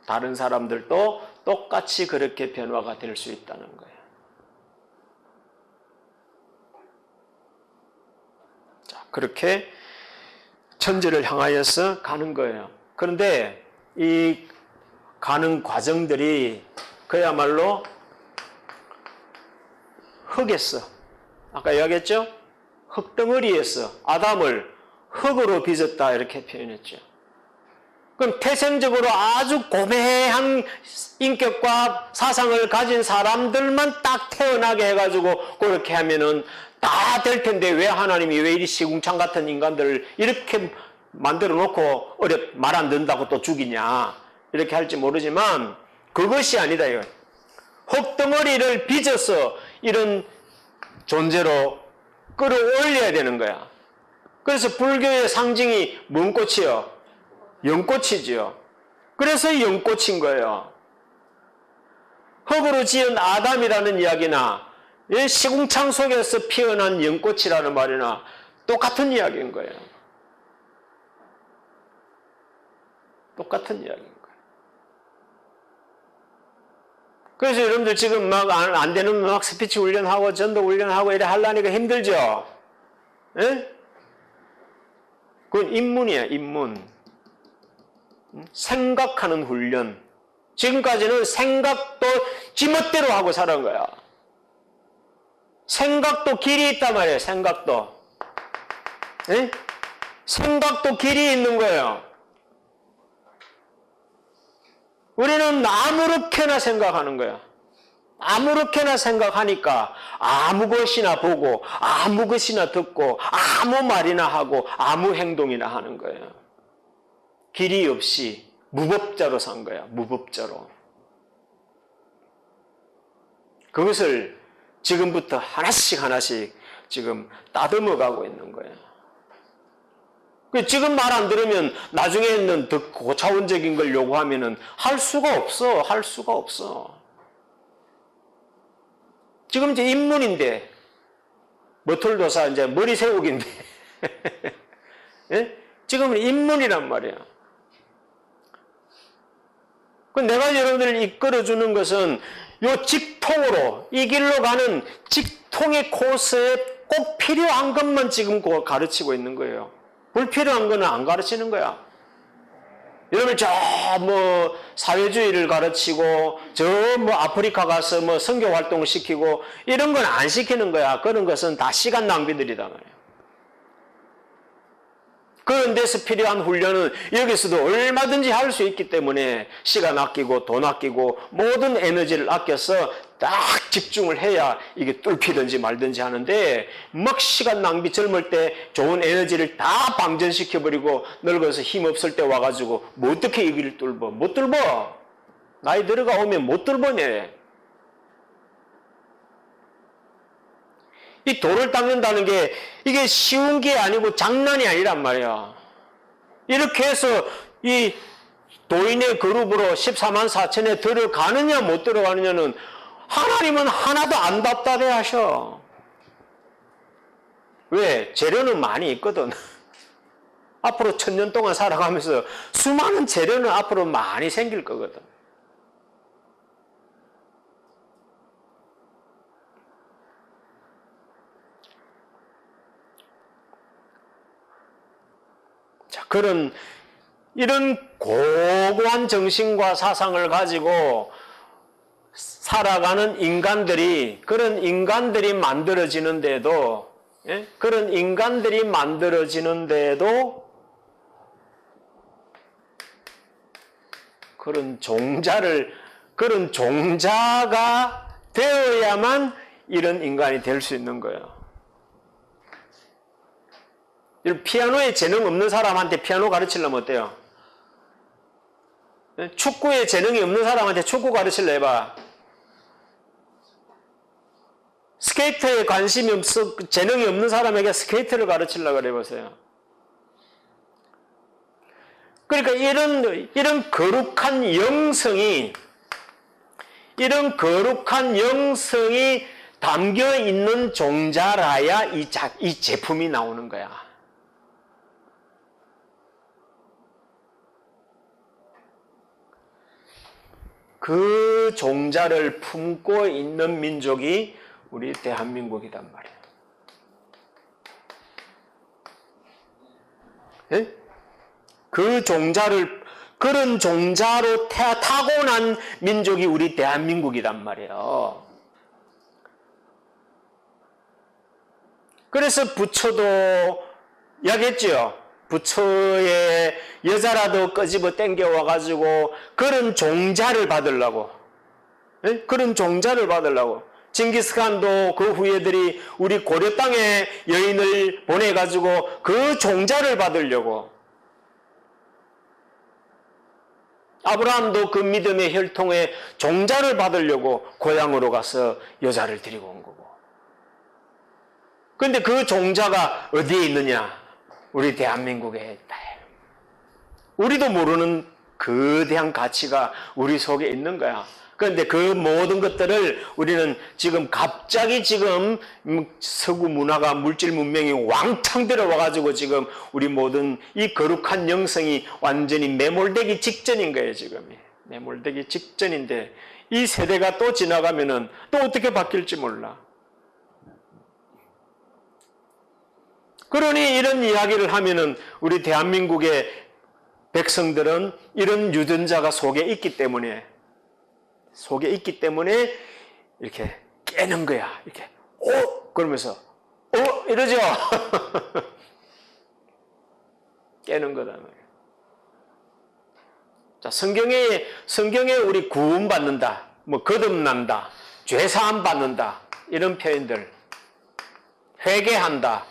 S1: 다른 사람들도 똑같이 그렇게 변화가 될 수 있다는 거예요. 자, 그렇게 천지를 향하여서 가는 거예요. 그런데 이 가는 과정들이 그야말로 흙에서, 아까 이야기했죠? 흙덩어리에서 아담을 흙으로 빚었다 이렇게 표현했죠. 그럼 태생적으로 아주 고매한 인격과 사상을 가진 사람들만 딱 태어나게 해가지고 그렇게 하면은 다 될 텐데 왜 하나님이 왜 이 시궁창 같은 인간들을 이렇게 만들어 놓고 말 안 듣는다고 또 죽이냐 이렇게 할지 모르지만 그것이 아니다 이거. 흙덩어리를 빚어서 이런 존재로 끌어올려야 되는 거야. 그래서 불교의 상징이 뭔 꽃이요? 연꽃이지요. 그래서 연꽃인 거예요. 흙으로 지은 아담이라는 이야기나 시궁창 속에서 피어난 연꽃이라는 말이나 똑같은 이야기인 거예요. 똑같은 이야기인 거예요. 그래서 여러분들 지금 막 안 되는 막 스피치 훈련하고 전도 훈련하고 이래 하려니까 힘들죠? 예? 그건 입문이에요, 입문. 생각하는 훈련. 지금까지는 생각도 지멋대로 하고 살은 거야. 생각도 길이 있단 말이에요, 생각도. 예? 생각도 길이 있는 거예요. 우리는 아무렇게나 생각하는 거야. 아무렇게나 생각하니까 아무 것이나 보고 아무 것이나 듣고 아무 말이나 하고 아무 행동이나 하는 거예요. 길이 없이 무법자로 산 거야. 무법자로. 그것을 지금부터 하나씩 지금 따듬어 가고 있는 거예요. 지금 말 안 들으면 나중에는 더 고차원적인 걸 요구하면은 할 수가 없어. 할 수가 없어. 지금 이제 입문인데, 머털도사 이제 머리 세우기인데, 예? 지금은 입문이란 말이야. 내가 여러분들을 이끌어주는 것은 요 직통으로, 이 길로 가는 직통의 코스에 꼭 필요한 것만 지금 가르치고 있는 거예요. 불필요한 거는 안 가르치는 거야. 여러분 사회주의를 가르치고 아프리카 가서 선교 활동을 시키고 이런 건 안 시키는 거야. 그런 것은 다 시간 낭비들이다 말이야. 그런 데서 필요한 훈련은 여기서도 얼마든지 할 수 있기 때문에 시간 아끼고 돈 아끼고 모든 에너지를 아껴서 딱 집중을 해야 이게 뚫히든지 말든지 하는데 막 시간 낭비 젊을 때 좋은 에너지를 다 방전시켜버리고 늙어서 힘없을 때 와가지고 어떻게 이 길을 뚫어? 못 뚫어. 나이 들어가 오면 못 뚫어내. 이 돌을 닦는다는 게 이게 쉬운 게 아니고 장난이 아니란 말이야. 이렇게 해서 이 도인의 그룹으로 14만 4천에 들어가느냐 못 들어가느냐는 하나님은 하나도 안 답답해 하셔. 왜? 재료는 많이 있거든. 앞으로 1000년 동안 살아가면서 수많은 재료는 앞으로 많이 생길 거거든. 이런 고고한 정신과 사상을 가지고 살아가는 인간들이, 그런 인간들이 만들어지는데도, 예? 그런 인간들이 만들어지는데도 그런 종자가 되어야만 이런 인간이 될 수 있는 거예요. 피아노에 재능 없는 사람한테 피아노 가르치려면 어때요? 축구에 재능이 없는 사람한테 축구 가르치려 해봐. 스케이트에 관심이 없어, 재능이 없는 사람에게 스케이트를 가르치려고 해보세요. 그러니까 이런 거룩한 영성이 담겨 있는 종자라야 이 제품이 나오는 거야. 그 종자를 품고 있는 민족이 우리 대한민국이란 말이에요. 예? 그런 종자로 타고난 민족이 우리 대한민국이란 말이에요. 그래서 부처도 이야기했죠. 부처의 여자라도 끄집어 땡겨와가지고 그런 종자를 받으려고. 예? 그런 종자를 받으려고. 징기스칸도 그 후예들이 우리 고려 땅에 여인을 보내가지고 그 종자를 받으려고. 아브라함도 그 믿음의 혈통에 종자를 받으려고 고향으로 가서 여자를 데리고 온 거고. 그런데 그 종자가 어디에 있느냐? 우리 대한민국에 있다. 우리도 모르는 거대한 가치가 우리 속에 있는 거야. 그런데 그 모든 것들을 우리는 갑자기 서구 문화가 물질 문명이 왕창 들어와가지고 지금 우리 모든 이 거룩한 영성이 완전히 매몰되기 직전인 거예요, 지금. 매몰되기 직전인데 이 세대가 또 지나가면은 또 어떻게 바뀔지 몰라. 그러니 이런 이야기를 하면은 우리 대한민국의 백성들은 이런 유전자가 속에 있기 때문에 이렇게 깨는 거야. 이렇게 그러면서 이러죠. 깨는 거다 말이야. 자, 성경에 우리 구원 받는다, 거듭난다, 죄 사함 받는다 이런 표현들, 회개한다,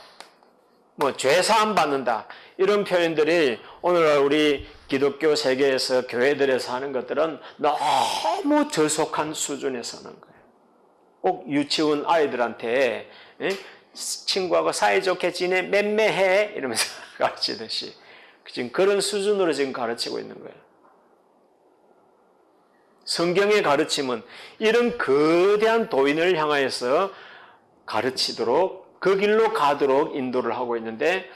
S1: 죄 사함 받는다 이런 표현들이 오늘날 우리 기독교 세계에서 교회들에서 하는 것들은 너무 저속한 수준에서 하는 거예요. 꼭 유치원 아이들한테 친구하고 사이좋게 지내, 맴매해 이러면서 가르치듯이 지금 그런 수준으로 지금 가르치고 있는 거예요. 성경의 가르침은 이런 거대한 도인을 향하여서 가르치도록, 그 길로 가도록 인도를 하고 있는데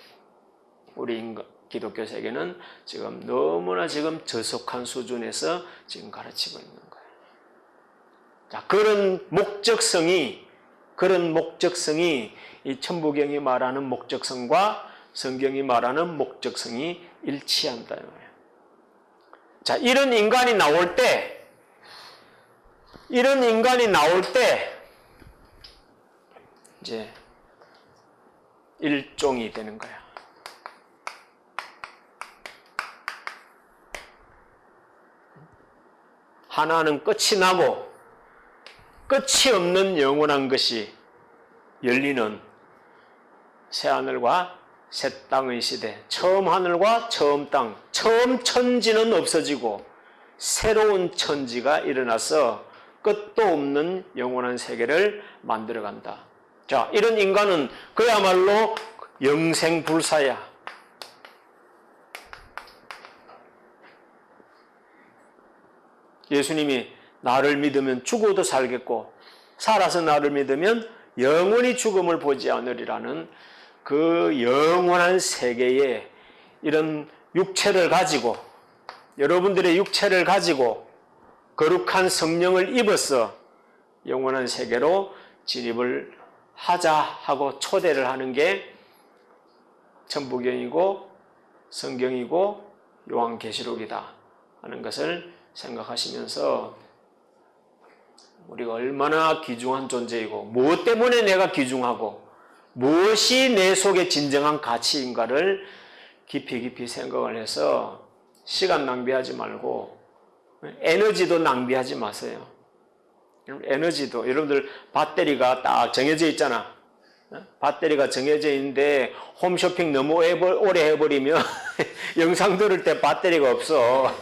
S1: 우리 기독교 세계는 지금 너무나 저속한 수준에서 지금 가르치고 있는 거예요. 자, 그런 목적성이 이 천부경이 말하는 목적성과 성경이 말하는 목적성이 일치한다. 자, 이런 인간이 나올 때 이제 일종이 되는 거야. 하나는 끝이 나고 끝이 없는 영원한 것이 열리는 새하늘과 새 땅의 시대, 처음 하늘과 처음 땅, 처음 천지는 없어지고 새로운 천지가 일어나서 끝도 없는 영원한 세계를 만들어간다. 자, 이런 인간은 그야말로 영생불사야. 예수님이 나를 믿으면 죽어도 살겠고 살아서 나를 믿으면 영원히 죽음을 보지 않으리라는 그 영원한 세계에 이런 육체를 가지고, 여러분들의 육체를 가지고 거룩한 성령을 입어서 영원한 세계로 진입을 하자 하고 초대를 하는 게 천부경이고 성경이고 요한계시록이다 하는 것을 생각하시면서 우리가 얼마나 귀중한 존재이고 무엇 때문에 내가 귀중하고 무엇이 내 속에 진정한 가치인가를 깊이 생각을 해서 시간 낭비하지 말고 에너지도 낭비하지 마세요. 에너지도 여러분들 배터리가 딱 정해져 있잖아. 배터리가 정해져 있는데 홈쇼핑 너무 오래 해버리면 영상 들을 때 배터리가 없어.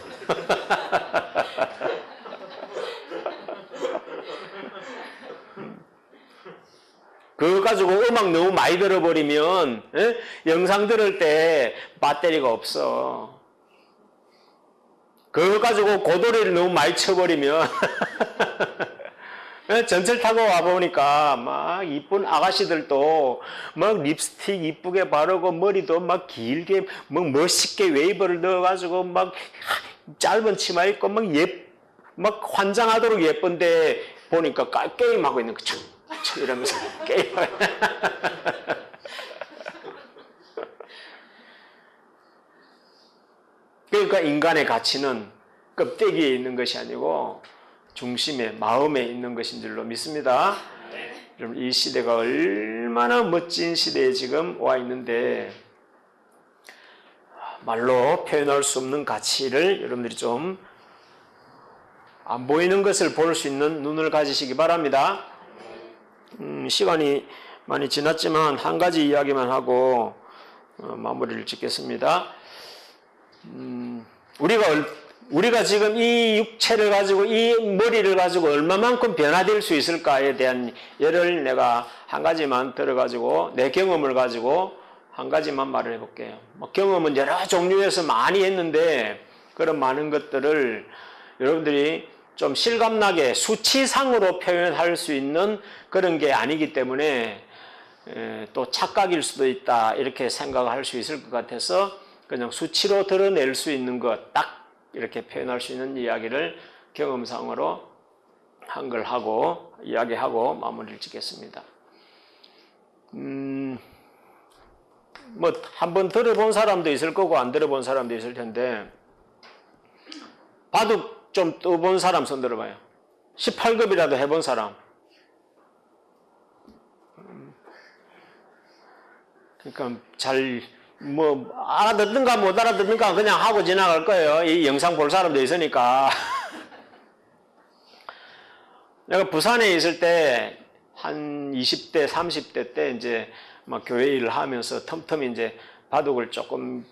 S1: 그거 가지고 음악 너무 많이 들어버리면 영상 들을 때 배터리가 없어. 그거 가지고 고도리를 너무 많이 쳐버리면 전철 타고 와보니까 막 이쁜 아가씨들도 막 립스틱 이쁘게 바르고 머리도 막 길게 막 멋있게 웨이브를 넣어가지고 막 짧은 치마 입고 막 환장하도록 예쁜데 보니까 게임하고 있는 거 이러면서 게임하고 그러니까 인간의 가치는 껍데기에 있는 것이 아니고 중심에 마음에 있는 것인 줄로 믿습니다. 여러분 이 시대가 얼마나 멋진 시대에 지금 와 있는데 말로 표현할 수 없는 가치를 여러분들이 좀 안 보이는 것을 볼 수 있는 눈을 가지시기 바랍니다. 시간이 많이 지났지만 한 가지 이야기만 하고 마무리를 짓겠습니다. 우리가 지금 이 육체를 가지고 이 머리를 가지고 얼마만큼 변화될 수 있을까에 대한 예를 내가 한 가지만 들어가지고 내 경험을 가지고 한 가지만 말을 해볼게요. 경험은 여러 종류에서 많이 했는데 그런 많은 것들을 여러분들이 좀 실감나게 수치상으로 표현할 수 있는 그런 게 아니기 때문에 또 착각일 수도 있다 이렇게 생각할 수 있을 것 같아서 그냥 수치로 드러낼 수 있는 것 딱 이렇게 표현할 수 있는 이야기를 경험상으로 한 걸 하고 이야기하고 마무리를 짓겠습니다. 한번 들어본 사람도 있을 거고 안 들어본 사람도 있을 텐데 바둑 좀 떠본 사람 손 들어봐요. 18급이라도 해본 사람. 그러니까 알아듣는가 못 알아듣는가 그냥 하고 지나갈 거예요. 이 영상 볼 사람도 있으니까. 내가 부산에 있을 때 한 20대, 30대 때 이제 막 교회 일을 하면서 틈틈이 이제 바둑을 조금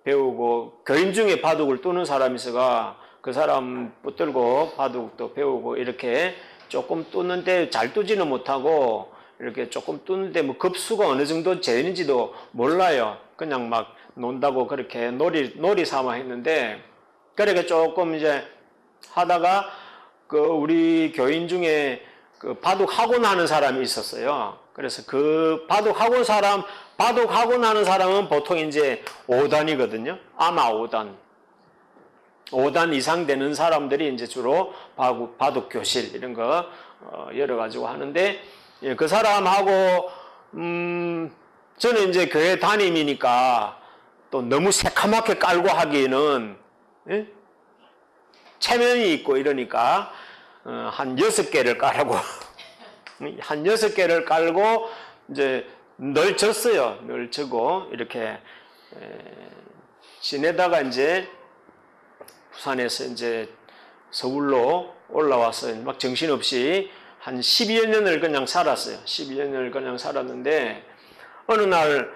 S1: 배우고 교인 중에 바둑을 두는 사람이 있어가 그 사람 붙들고 바둑도 배우고 이렇게 조금 뚫는데 잘 뚫지는 못하고 이렇게 조금 뚫는데 뭐 급수가 어느 정도 되는지도 몰라요. 그냥 막 논다고 그렇게 놀이 삼아 했는데 그렇게 조금 이제 하다가 우리 교인 중에 바둑 학원 하는 사람이 있었어요. 그래서 그 바둑 학원 하는 사람은 보통 이제 5단이거든요. 아마 5단 이상 되는 사람들이 이제 주로 바둑 교실 이런 거 열어가지고 하는데 그 사람하고 저는 이제 교회 담임이니까 또 너무 새카맣게 깔고 하기에는 체면이 있고 이러니까 한 6개를 깔고 한 6개를 깔고 이제 늘 졌어요. 늘 져고 이렇게 지내다가 이제 부산에서 이제 서울로 올라와서 막 정신없이 한 12여 년을 그냥 살았어요. 12여 년을 그냥 살았는데 어느 날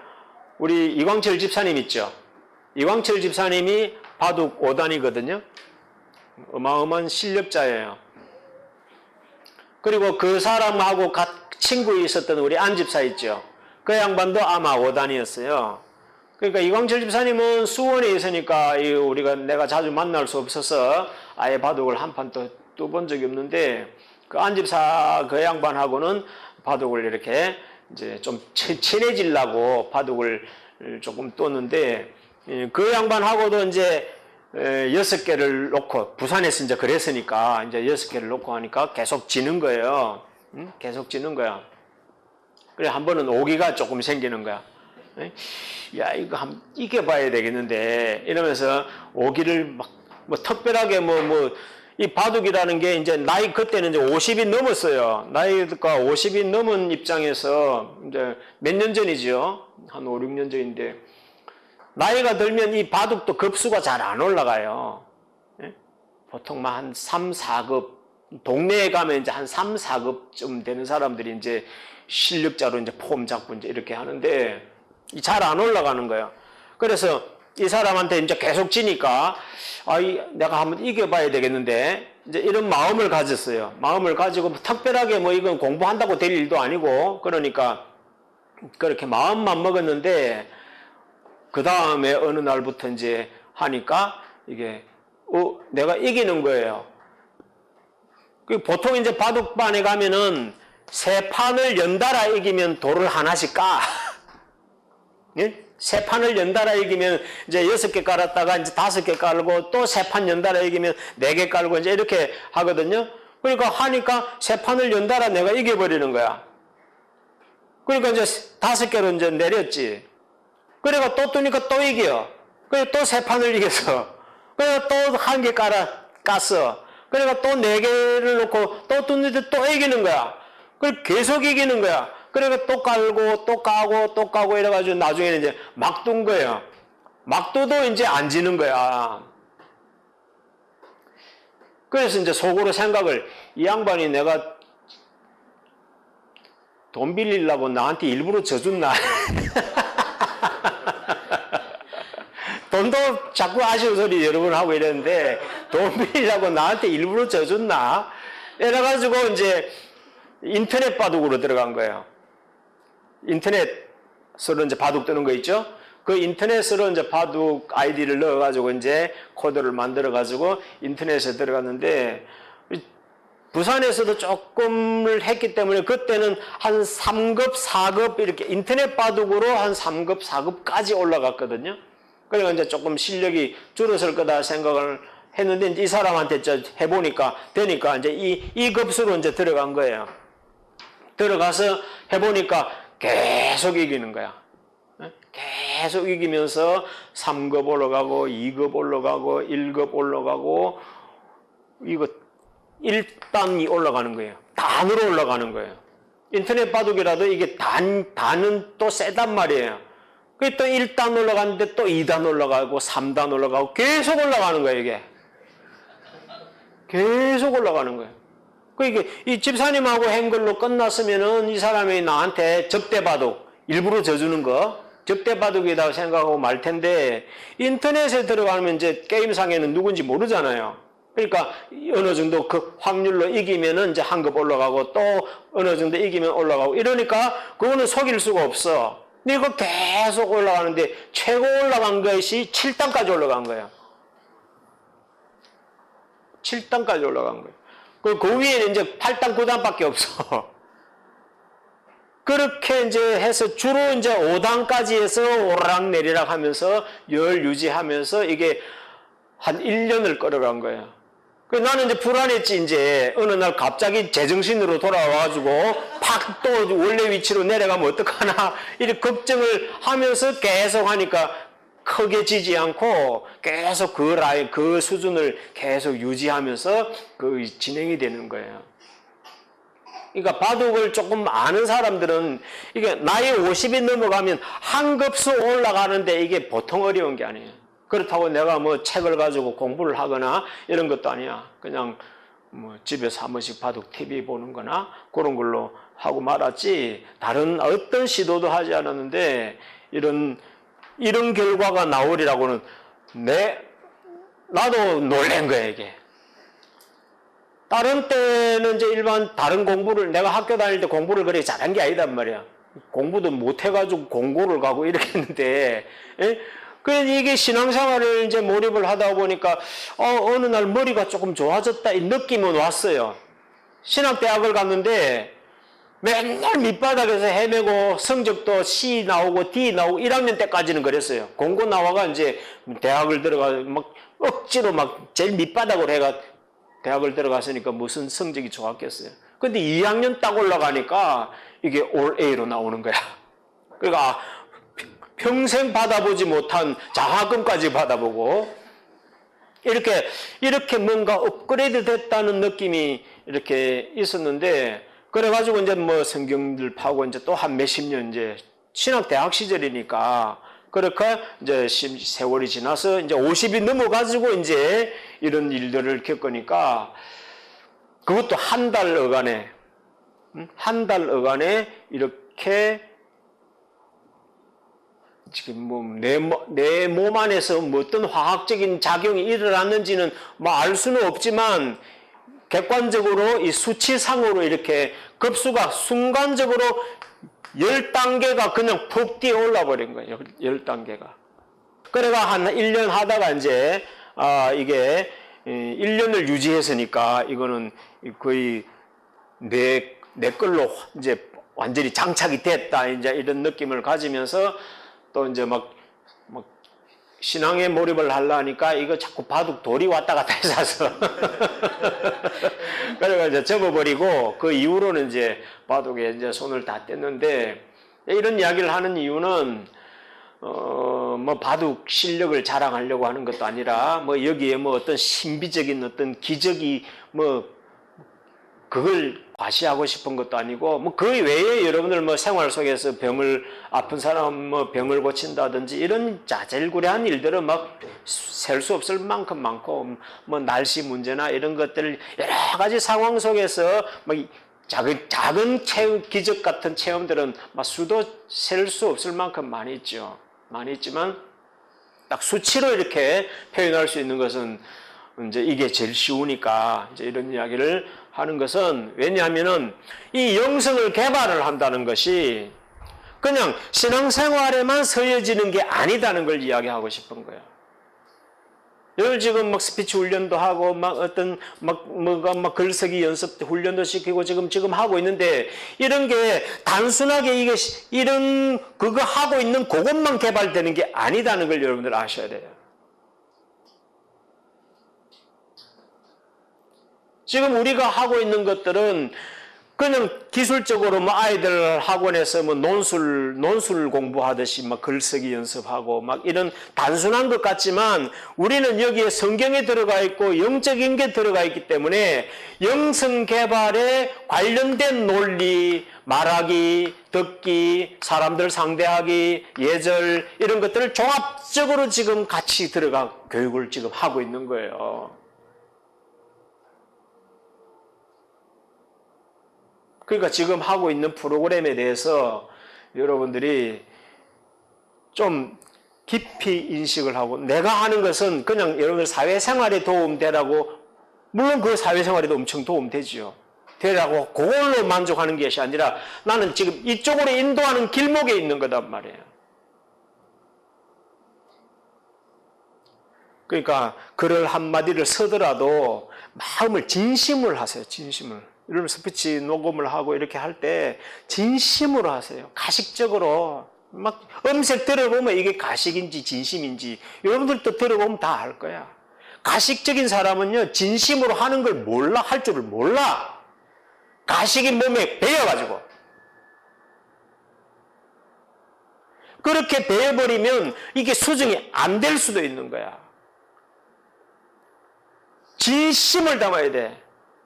S1: 우리 이광철 집사님 있죠. 이광철 집사님이 바둑 5단이거든요. 어마어마한 실력자예요. 그리고 그 사람하고 친구에 있었던 우리 안 집사 있죠. 그 양반도 아마 5단이었어요. 그러니까 이광철 집사님은 수원에 있으니까 내가 자주 만날 수 없어서 아예 바둑을 한 판도 떠본 적이 없는데 그 안 집사 그 양반하고는 바둑을 이렇게 이제 좀 친해지려고 바둑을 조금 떴는데 그 양반하고도 이제 6개를 놓고 부산에서 이제 그랬으니까 이제 6개를 놓고 하니까 계속 지는 거예요. 계속 지는 거야. 그래 한 번은 오기가 조금 생기는 거야. 야, 이거 한번 이겨봐야 되겠는데 이러면서 오기를 막 뭐 특별하게 이 바둑이라는 게 이제 나이 그때는 이제 50이 넘었어요. 나이가 50이 넘은 입장에서 이제 몇 년 전이죠. 한 5, 6년 전인데 나이가 들면 이 바둑도 급수가 잘 안 올라가요. 보통 한 3, 4급 동네에 가면 이제 한 3, 4급쯤 되는 사람들이 이제 실력자로 이제 폼 잡고 이제 이렇게 하는데 잘 안 올라가는 거예요. 그래서 이 사람한테 이제 계속 지니까 내가 한번 이겨봐야 되겠는데 이제 이런 마음을 가졌어요. 마음을 가지고 특별하게 이건 공부한다고 될 일도 아니고 그러니까 그렇게 마음만 먹었는데 그 다음에 어느 날부터 이제 하니까 이게 내가 이기는 거예요. 보통 이제 바둑반에 가면은 세 판을 연달아 이기면 돌을 하나씩 까. 예? 세 판을 연달아 이기면 이제 6개 깔았다가 이제 5개 깔고 또 세 판 연달아 이기면 4개 깔고 이제 이렇게 하거든요. 그러니까 하니까 세 판을 연달아 내가 이겨버리는 거야. 그러니까 이제 5개로 이제 내렸지. 그러니까 또 뜨니까 또 이겨. 그래 또 세 판을 이겼어. 그러니까 또 1개 깠어. 그러니까 또 4개를 놓고 또 떴는데 또 이기는 거야. 그걸 계속 이기는 거야. 그러니까 또 깔고 또 까고 또 까고 이래가지고 나중에는 이제 막 둔 거예요. 막 둬도 이제 안 지는 거야. 그래서 이제 속으로 생각을 이 양반이 내가 돈 빌리려고 나한테 일부러 져줬나? 돈도 자꾸 아쉬운 소리 여러 번 하고 이랬는데 돈 빌리려고 나한테 일부러 져줬나? 이래가지고 이제 인터넷 바둑으로 들어간 거예요. 인터넷으로 이제 바둑 뜨는 거 있죠? 그 인터넷으로 이제 바둑 아이디를 넣어가지고 이제 코드를 만들어가지고 인터넷에 들어갔는데 부산에서도 조금을 했기 때문에 그때는 한 3급, 4급 이렇게 인터넷 바둑으로 한 3급, 4급까지 올라갔거든요. 그러니까 이제 조금 실력이 줄었을 거다 생각을 했는데 이제 이 사람한테 해보니까 되니까 이제 이 급수로 이제 들어간 거예요. 들어가서 해보니까 계속 이기는 거야. 계속 이기면서 3급 올라가고 2급 올라가고 1급 올라가고 이거 1단이 올라가는 거예요. 단으로 올라가는 거예요. 인터넷 바둑이라도 이게 단은 또 세단 말이에요. 그게 또 1단 올라가는데 또 2단 올라가고 3단 올라가고 계속 올라가는 거예요, 이게. 계속 올라가는 거예요. 그러니까 이 집사님하고 한 걸로 끝났으면은 이 사람이 나한테 접대바둑 일부러 져주는 거 접대바둑이라고 생각하고 말 텐데 인터넷에 들어가면 이제 게임상에는 누군지 모르잖아요. 그러니까 어느 정도 그 확률로 이기면은 이제 한 급 올라가고 또 어느 정도 이기면 올라가고 이러니까 그거는 속일 수가 없어. 근데 이거 계속 올라가는데 최고 올라간 것이 7단까지 올라간 거예요. 7단까지 올라간 거예요. 그 위에는 이제 8단, 9단밖에 없어. 그렇게 이제 해서 주로 이제 5단까지 해서 오르락내리락 하면서 열 유지하면서 이게 한 1년을 끌어간 거예요. 나는 이제 불안했지, 이제. 어느 날 갑자기 제정신으로 돌아와가지고 팍 또 원래 위치로 내려가면 어떡하나, 이렇게 걱정을 하면서 계속 하니까 크게 지지 않고 계속 그 라인, 그 수준을 계속 유지하면서 그 진행이 되는 거예요. 그러니까 바둑을 조금 아는 사람들은 이게 나이 50이 넘어가면 한 급수 올라가는데 이게 보통 어려운 게 아니에요. 그렇다고 내가 뭐 책을 가지고 공부를 하거나 이런 것도 아니야. 그냥 뭐 집에서 한 번씩 바둑 TV 보는 거나 그런 걸로 하고 말았지 다른 어떤 시도도 하지 않았는데 이런 결과가 나오리라고는 나도 놀란 거야, 이게. 다른 때는 이제 일반 다른 공부를, 내가 학교 다닐 때 공부를 그렇게 잘한 게 아니단 말이야. 공부도 못 해가지고 공고를 가고 이렇게 했는데, 예? 그래서 이게 신앙생활을 이제 몰입을 하다 보니까, 어느 날 머리가 조금 좋아졌다, 이 느낌은 왔어요. 신학대학을 갔는데, 맨날 밑바닥에서 헤매고 성적도 C 나오고 D 나오고 1학년 때까지는 그랬어요. 공고 나와가 이제 대학을 들어가 막 억지로 막 제일 밑바닥으로 해가 대학을 들어갔으니까 무슨 성적이 좋았겠어요. 근데 2학년 딱 올라가니까 이게 올 A로 나오는 거야. 그러니까 평생 받아보지 못한 장학금까지 받아보고 이렇게 뭔가 업그레이드 됐다는 느낌이 이렇게 있었는데, 그래가지고 이제 뭐 성경들 파고 이제 또 한 몇십 년 이제 신학대학 시절이니까 그렇게 이제 세월이 지나서 이제 50이 넘어가지고 이제 이런 일들을 겪으니까 그것도 한 달 어간에 이렇게 지금 뭐 내 몸 안에서 뭐 어떤 화학적인 작용이 일어났는지는 뭐 알 수는 없지만 객관적으로 이 수치상으로 이렇게 급수가 순간적으로 10단계가 그냥 푹 뛰어 올라 버린 거예요. 10단계가. 그래가 한 1년 하다가 이제 이게 1년을 유지했으니까 이거는 거의 내 걸로 이제 완전히 장착이 됐다, 이제 이런 느낌을 가지면서 또 이제 막 신앙에 몰입을 하려니까 이거 자꾸 바둑 돌이 왔다 갔다 해서 그래가 이제 접어버리고 그 이후로는 이제 바둑에 이제 손을 다 뗐는데, 이런 이야기를 하는 이유는 뭐 바둑 실력을 자랑하려고 하는 것도 아니라 뭐 여기에 뭐 어떤 신비적인 어떤 기적이 뭐 그걸 과시하고 싶은 것도 아니고, 뭐 그 외에 여러분들 뭐 생활 속에서 아픈 사람 뭐 병을 고친다든지 이런 자질구레한 일들은 막 셀 수 없을 만큼 많고, 뭐 날씨 문제나 이런 것들 여러 가지 상황 속에서 막 작은 기적 같은 체험들은 막 수도 셀 수 없을 만큼 많이 있죠. 많이 있지만 딱 수치로 이렇게 표현할 수 있는 것은 이제 이게 제일 쉬우니까 이제 이런 이야기를 하는 것은, 왜냐하면은 이 영성을 개발을 한다는 것이 그냥 신앙생활에만 서여지는 게 아니다는 걸 이야기하고 싶은 거예요. 여기 지금 막 스피치 훈련도 하고 막 어떤 막 글쓰기 연습 훈련도 시키고 지금 하고 있는데, 이런 게 단순하게 이게 이런 그거 하고 있는 그것만 개발되는 게 아니다는 걸 여러분들 아셔야 돼요. 지금 우리가 하고 있는 것들은 그냥 기술적으로 뭐 아이들 학원에서 뭐 논술 공부하듯이 막 글쓰기 연습하고 막 이런 단순한 것 같지만, 우리는 여기에 성경에 들어가 있고 영적인 게 들어가 있기 때문에 영성 개발에 관련된 논리, 말하기, 듣기, 사람들 상대하기, 예절, 이런 것들을 종합적으로 지금 같이 들어가 교육을 지금 하고 있는 거예요. 그러니까 지금 하고 있는 프로그램에 대해서 여러분들이 좀 깊이 인식을 하고, 내가 하는 것은 그냥 여러분들 사회생활에 도움되라고, 물론 그 사회생활에도 엄청 도움되지요. 되라고 그걸로 만족하는 것이 아니라 나는 지금 이쪽으로 인도하는 길목에 있는 거단 말이에요. 그러니까 글을 한마디를 쓰더라도 마음을 진심을 하세요. 진심을. 이런 스피치 녹음을 하고 이렇게 할 때 진심으로 하세요. 가식적으로 막 음색 들어보면 이게 가식인지 진심인지 여러분들도 들어보면 다 알 거야. 가식적인 사람은요, 진심으로 하는 걸 몰라, 할 줄을 몰라. 가식이 몸에 배어가지고. 그렇게 배어버리면 이게 수정이 안 될 수도 있는 거야. 진심을 담아야 돼.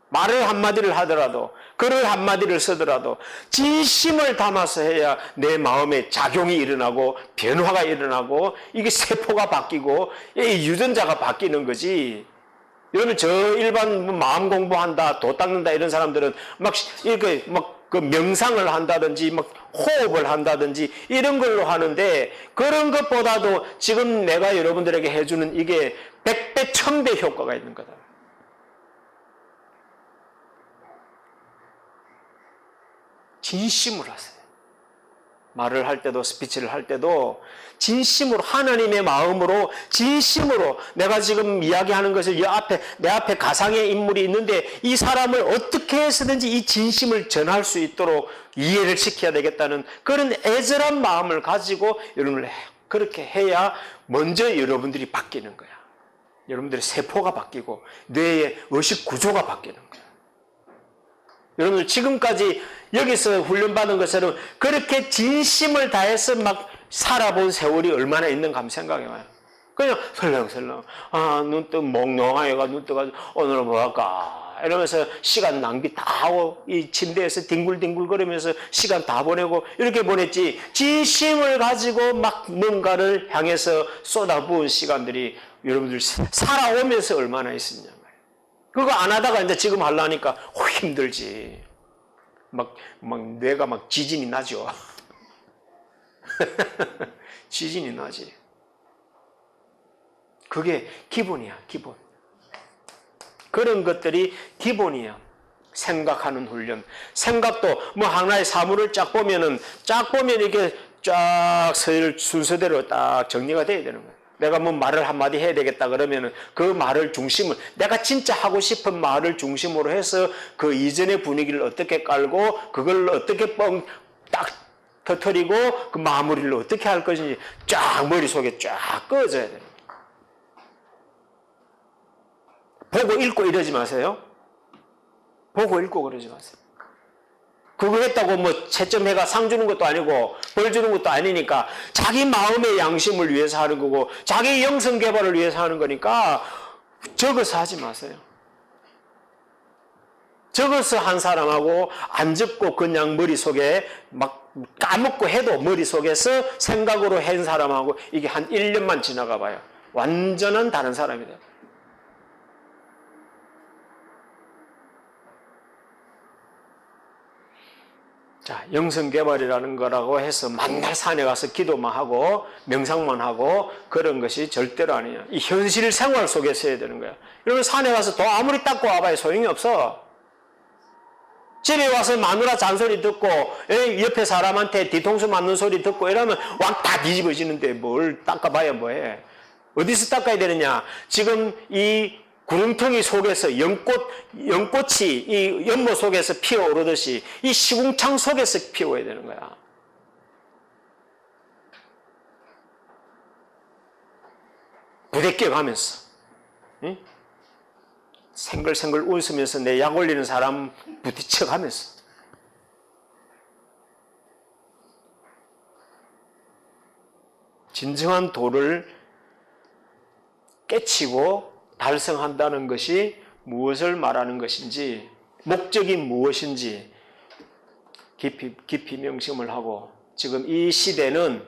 S1: 말을 한마디를 하더라도, 글을 한마디를 쓰더라도 진심을 담아서 해야 내 마음에 작용이 일어나고 변화가 일어나고 이게 세포가 바뀌고 이 유전자가 바뀌는 거지. 여러분, 저 일반 마음 공부한다, 도 닦는다 이런 사람들은 막 이렇게 그 명상을 한다든지 막 호흡을 한다든지 이런 걸로 하는데, 그런 것보다도 지금 내가 여러분들에게 해주는 이게 100배, 1000배 효과가 있는 거다. 진심으로 하세요. 말을 할 때도, 스피치를 할 때도 진심으로, 하나님의 마음으로, 진심으로 내가 지금 이야기하는 것을 내 앞에 가상의 인물이 있는데 이 사람을 어떻게 해서든지 이 진심을 전할 수 있도록 이해를 시켜야 되겠다는 그런 애절한 마음을 가지고 여러분을 그렇게 해야 먼저 여러분들이 바뀌는 거야. 여러분들의 세포가 바뀌고 뇌의 의식 구조가 바뀌는 거야. 여러분들 지금까지 여기서 훈련받은 것처럼 그렇게 진심을 다해서 막 살아본 세월이 얼마나 있는가 한번 생각해봐요. 그냥 설렁설렁 눈 뜨 몽롱하게가 눈 떠가지고 오늘은 뭐 할까 이러면서 시간 낭비 다 하고 이 침대에서 뒹굴뒹굴 거리면서 시간 다 보내고 이렇게 보냈지, 지심을 가지고 막 뭔가를 향해서 쏟아부은 시간들이 여러분들 살아오면서 얼마나 있었냐 말이에요. 그거 안 하다가 이제 지금 하려니까 힘들지. 막 뇌가 막 지진이 나죠. 지진이 나지. 그게 기본이야, 기본. 그런 것들이 기본이야. 생각하는 훈련. 생각도 뭐 하나의 사물을 쫙 보면 이렇게 쫙 순서대로 딱 정리가 돼야 되는 거야. 내가 뭐 말을 한마디 해야 되겠다 그러면은 그 말을 중심을, 내가 진짜 하고 싶은 말을 중심으로 해서 그 이전의 분위기를 어떻게 깔고 그걸 어떻게 딱 터뜨리고 그 마무리를 어떻게 할 것인지 쫙 머릿속에 쫙 꺼져야 돼요. 보고 읽고 이러지 마세요. 보고 읽고 그러지 마세요. 그거 했다고 뭐 채점해가 상 주는 것도 아니고 벌 주는 것도 아니니까 자기 마음의 양심을 위해서 하는 거고 자기 영성 개발을 위해서 하는 거니까 적어서 하지 마세요. 적어서 한 사람하고 안 적고 그냥 머릿속에 막 까먹고 해도 머릿속에서 생각으로 한 사람하고 이게 한 1년만 지나가 봐요. 완전한 다른 사람이 돼요. 자, 영성개발이라는 거라고 해서 맨날 산에 가서 기도만 하고 명상만 하고 그런 것이 절대로 아니에요. 이 현실 생활 속에서 해야 되는 거예요. 여러분 산에 가서 도 아무리 닦고 와봐야 소용이 없어. 집에 와서 마누라 잔소리 듣고 옆에 사람한테 뒤통수 맞는 소리 듣고 이러면 왕 다 뒤집어지는데 뭘 닦아봐야 뭐해. 어디서 닦아야 되느냐. 지금 이 구름텅이 속에서 연꽃이 이 연못 속에서 피어오르듯이 이 시궁창 속에서 피어야 되는 거야. 부대껴가면서 응? 생글생글 웃으면서 내 약 올리는 사람 부딪혀가면서 진정한 도를 깨치고 달성한다는 것이 무엇을 말하는 것인지, 목적이 무엇인지 깊이 명심을 하고, 지금 이 시대는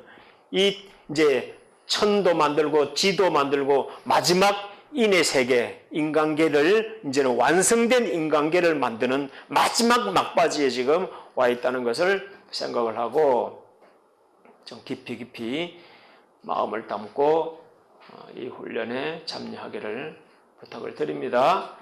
S1: 이제 천도 만들고 지도 만들고 마지막 인의 세계, 인간계를 이제는 완성된 인간계를 만드는 마지막 막바지에 지금 와 있다는 것을 생각을 하고 좀 깊이 마음을 담고 이 훈련에 참여하기를 부탁을 드립니다.